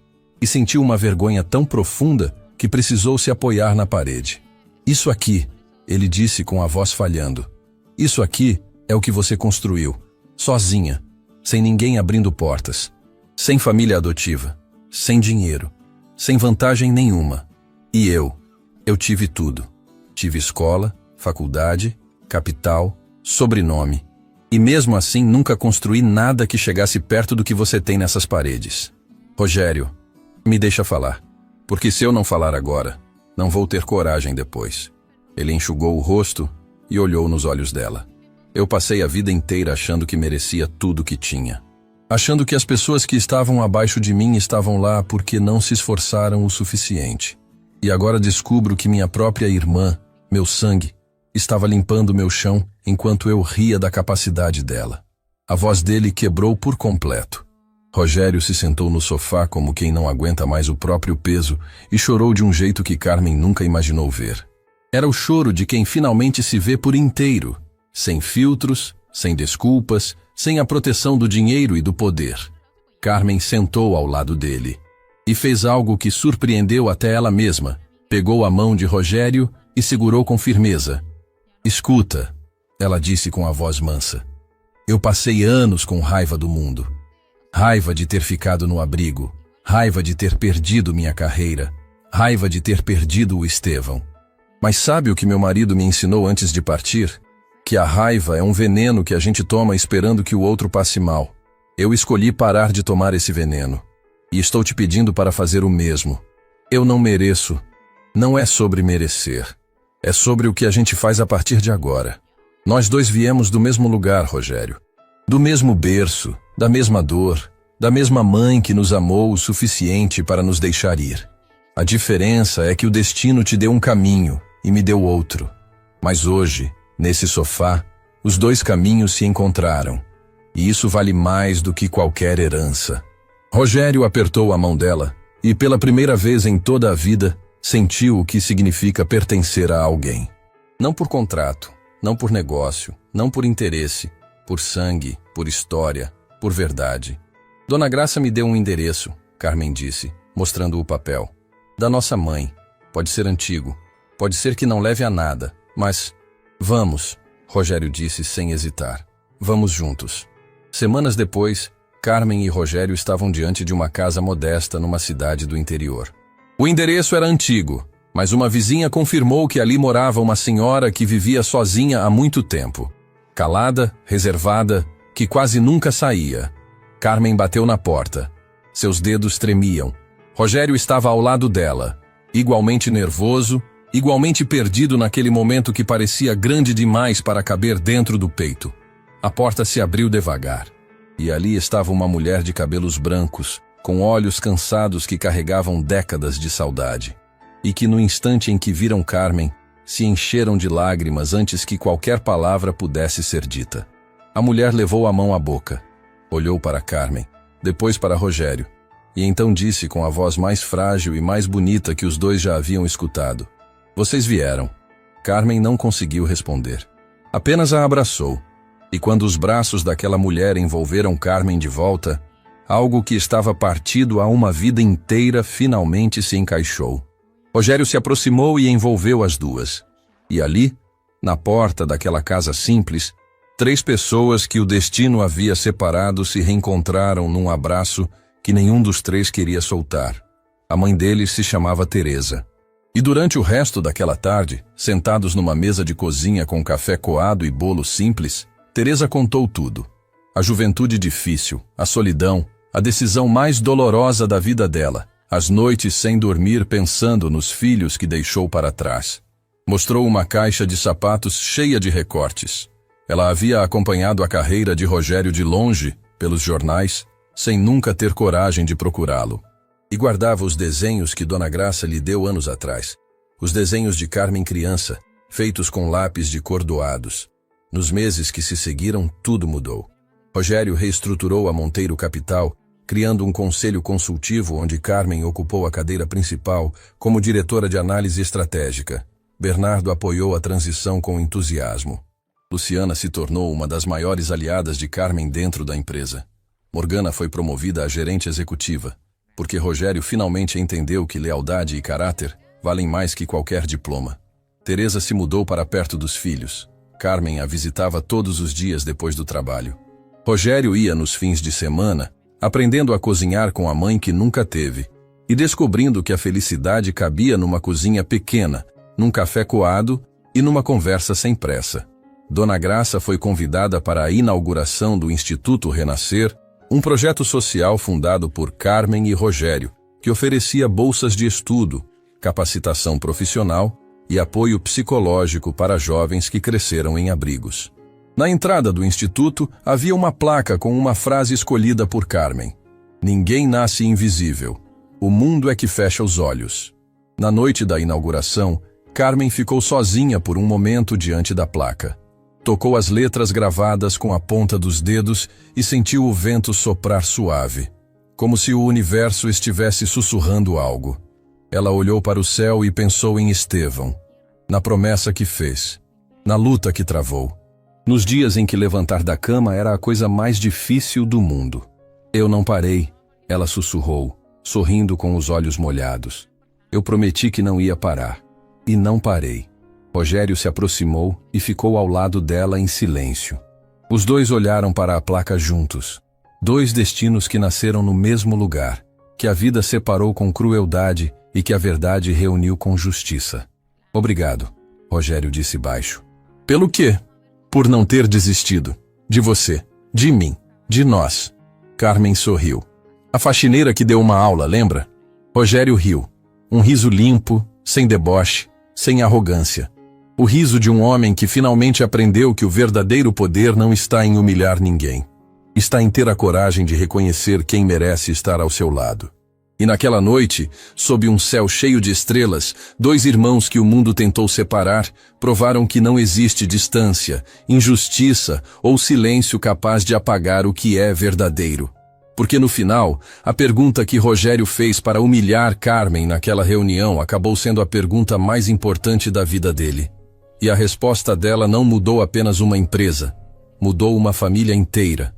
e sentiu uma vergonha tão profunda que precisou se apoiar na parede. Isso aqui, ele disse com a voz falhando, isso aqui é o que você construiu, sozinha, sem ninguém abrindo portas, sem família adotiva, sem dinheiro, sem vantagem nenhuma. E eu tive tudo. Tive escola, faculdade, capital, sobrenome. E mesmo assim nunca construí nada que chegasse perto do que você tem nessas paredes. Rogério, me deixa falar, porque se eu não falar agora, não vou ter coragem depois. Ele enxugou o rosto e olhou nos olhos dela. Eu passei a vida inteira achando que merecia tudo que tinha. Achando que as pessoas que estavam abaixo de mim estavam lá porque não se esforçaram o suficiente. E agora descubro que minha própria irmã, meu sangue, estava limpando meu chão enquanto eu ria da capacidade dela. A voz dele quebrou por completo. Rogério se sentou no sofá como quem não aguenta mais o próprio peso e chorou de um jeito que Carmen nunca imaginou ver. Era o choro de quem finalmente se vê por inteiro, sem filtros, sem desculpas, sem a proteção do dinheiro e do poder. Carmen sentou ao lado dele e fez algo que surpreendeu até ela mesma. Pegou a mão de Rogério e segurou com firmeza. Escuta, ela disse com a voz mansa. Eu passei anos com raiva do mundo. Raiva de ter ficado no abrigo. Raiva de ter perdido minha carreira. Raiva de ter perdido o Estevão. Mas sabe o que meu marido me ensinou antes de partir? Que a raiva é um veneno que a gente toma esperando que o outro passe mal. Eu escolhi parar de tomar esse veneno. E estou te pedindo para fazer o mesmo. Eu não mereço. Não é sobre merecer. É sobre o que a gente faz a partir de agora. Nós dois viemos do mesmo lugar, Rogério. Do mesmo berço, da mesma dor, da mesma mãe que nos amou o suficiente para nos deixar ir. A diferença é que o destino te deu um caminho e me deu outro. Mas hoje, nesse sofá, os dois caminhos se encontraram. E isso vale mais do que qualquer herança. Rogério apertou a mão dela e, pela primeira vez em toda a vida, sentiu o que significa pertencer a alguém. Não por contrato, não por negócio, não por interesse, por sangue, por história, por verdade. Dona Graça me deu um endereço, Carmen disse, mostrando o papel. Da nossa mãe. Pode ser antigo. Pode ser que não leve a nada, mas... Vamos, Rogério disse sem hesitar. Vamos juntos. Semanas depois, Carmen e Rogério estavam diante de uma casa modesta numa cidade do interior. O endereço era antigo, mas uma vizinha confirmou que ali morava uma senhora que vivia sozinha há muito tempo. Calada, reservada, que quase nunca saía. Carmen bateu na porta. Seus dedos tremiam. Rogério estava ao lado dela, igualmente nervoso, igualmente perdido naquele momento que parecia grande demais para caber dentro do peito. A porta se abriu devagar, e ali estava uma mulher de cabelos brancos, com olhos cansados que carregavam décadas de saudade, e que no instante em que viram Carmen, se encheram de lágrimas antes que qualquer palavra pudesse ser dita. A mulher levou a mão à boca, olhou para Carmen, depois para Rogério, e então disse com a voz mais frágil e mais bonita que os dois já haviam escutado. Vocês vieram. Carmen não conseguiu responder. Apenas a abraçou, e quando os braços daquela mulher envolveram Carmen de volta, algo que estava partido há uma vida inteira finalmente se encaixou. Rogério se aproximou e envolveu as duas. E ali, na porta daquela casa simples, 3 pessoas que o destino havia separado se reencontraram num abraço que nenhum dos 3 queria soltar. A mãe deles se chamava Teresa. E durante o resto daquela tarde, sentados numa mesa de cozinha com café coado e bolo simples, Teresa contou tudo. A juventude difícil, a solidão, a decisão mais dolorosa da vida dela, as noites sem dormir pensando nos filhos que deixou para trás. Mostrou uma caixa de sapatos cheia de recortes. Ela havia acompanhado a carreira de Rogério de longe, pelos jornais, sem nunca ter coragem de procurá-lo. E guardava os desenhos que Dona Graça lhe deu anos atrás. Os desenhos de Carmen criança, feitos com lápis de cor doados. Nos meses que se seguiram, tudo mudou. Rogério reestruturou a Monteiro Capital, criando um conselho consultivo onde Carmen ocupou a cadeira principal como diretora de análise estratégica. Bernardo apoiou a transição com entusiasmo. Luciana se tornou uma das maiores aliadas de Carmen dentro da empresa. Morgana foi promovida a gerente executiva, porque Rogério finalmente entendeu que lealdade e caráter valem mais que qualquer diploma. Teresa se mudou para perto dos filhos. Carmen a visitava todos os dias depois do trabalho. Rogério ia nos fins de semana, aprendendo a cozinhar com a mãe que nunca teve, e descobrindo que a felicidade cabia numa cozinha pequena, num café coado e numa conversa sem pressa. Dona Graça foi convidada para a inauguração do Instituto Renascer, um projeto social fundado por Carmen e Rogério, que oferecia bolsas de estudo, capacitação profissional e apoio psicológico para jovens que cresceram em abrigos. Na entrada do instituto havia uma placa com uma frase escolhida por Carmen: "Ninguém nasce invisível. O mundo é que fecha os olhos." Na noite da inauguração, Carmen ficou sozinha por um momento diante da placa. Tocou as letras gravadas com a ponta dos dedos e sentiu o vento soprar suave, como se o universo estivesse sussurrando algo. Ela olhou para o céu e pensou em Estevão, na promessa que fez, na luta que travou, nos dias em que levantar da cama era a coisa mais difícil do mundo. "Eu não parei", ela sussurrou, sorrindo com os olhos molhados. "Eu prometi que não ia parar. E não parei." Rogério se aproximou e ficou ao lado dela em silêncio. Os dois olharam para a placa juntos. Dois destinos que nasceram no mesmo lugar, que a vida separou com crueldade e que a verdade reuniu com justiça. "Obrigado", Rogério disse baixo. "Pelo quê?" "Por não ter desistido. De você. De mim. De nós." Carmen sorriu. "A faxineira que deu uma aula, lembra?" Rogério riu. Um riso limpo, sem deboche, sem arrogância. O riso de um homem que finalmente aprendeu que o verdadeiro poder não está em humilhar ninguém. Está em ter a coragem de reconhecer quem merece estar ao seu lado. E naquela noite, sob um céu cheio de estrelas, dois irmãos que o mundo tentou separar provaram que não existe distância, injustiça ou silêncio capaz de apagar o que é verdadeiro. Porque no final, a pergunta que Rogério fez para humilhar Carmen naquela reunião acabou sendo a pergunta mais importante da vida dele. E a resposta dela não mudou apenas uma empresa, mudou uma família inteira.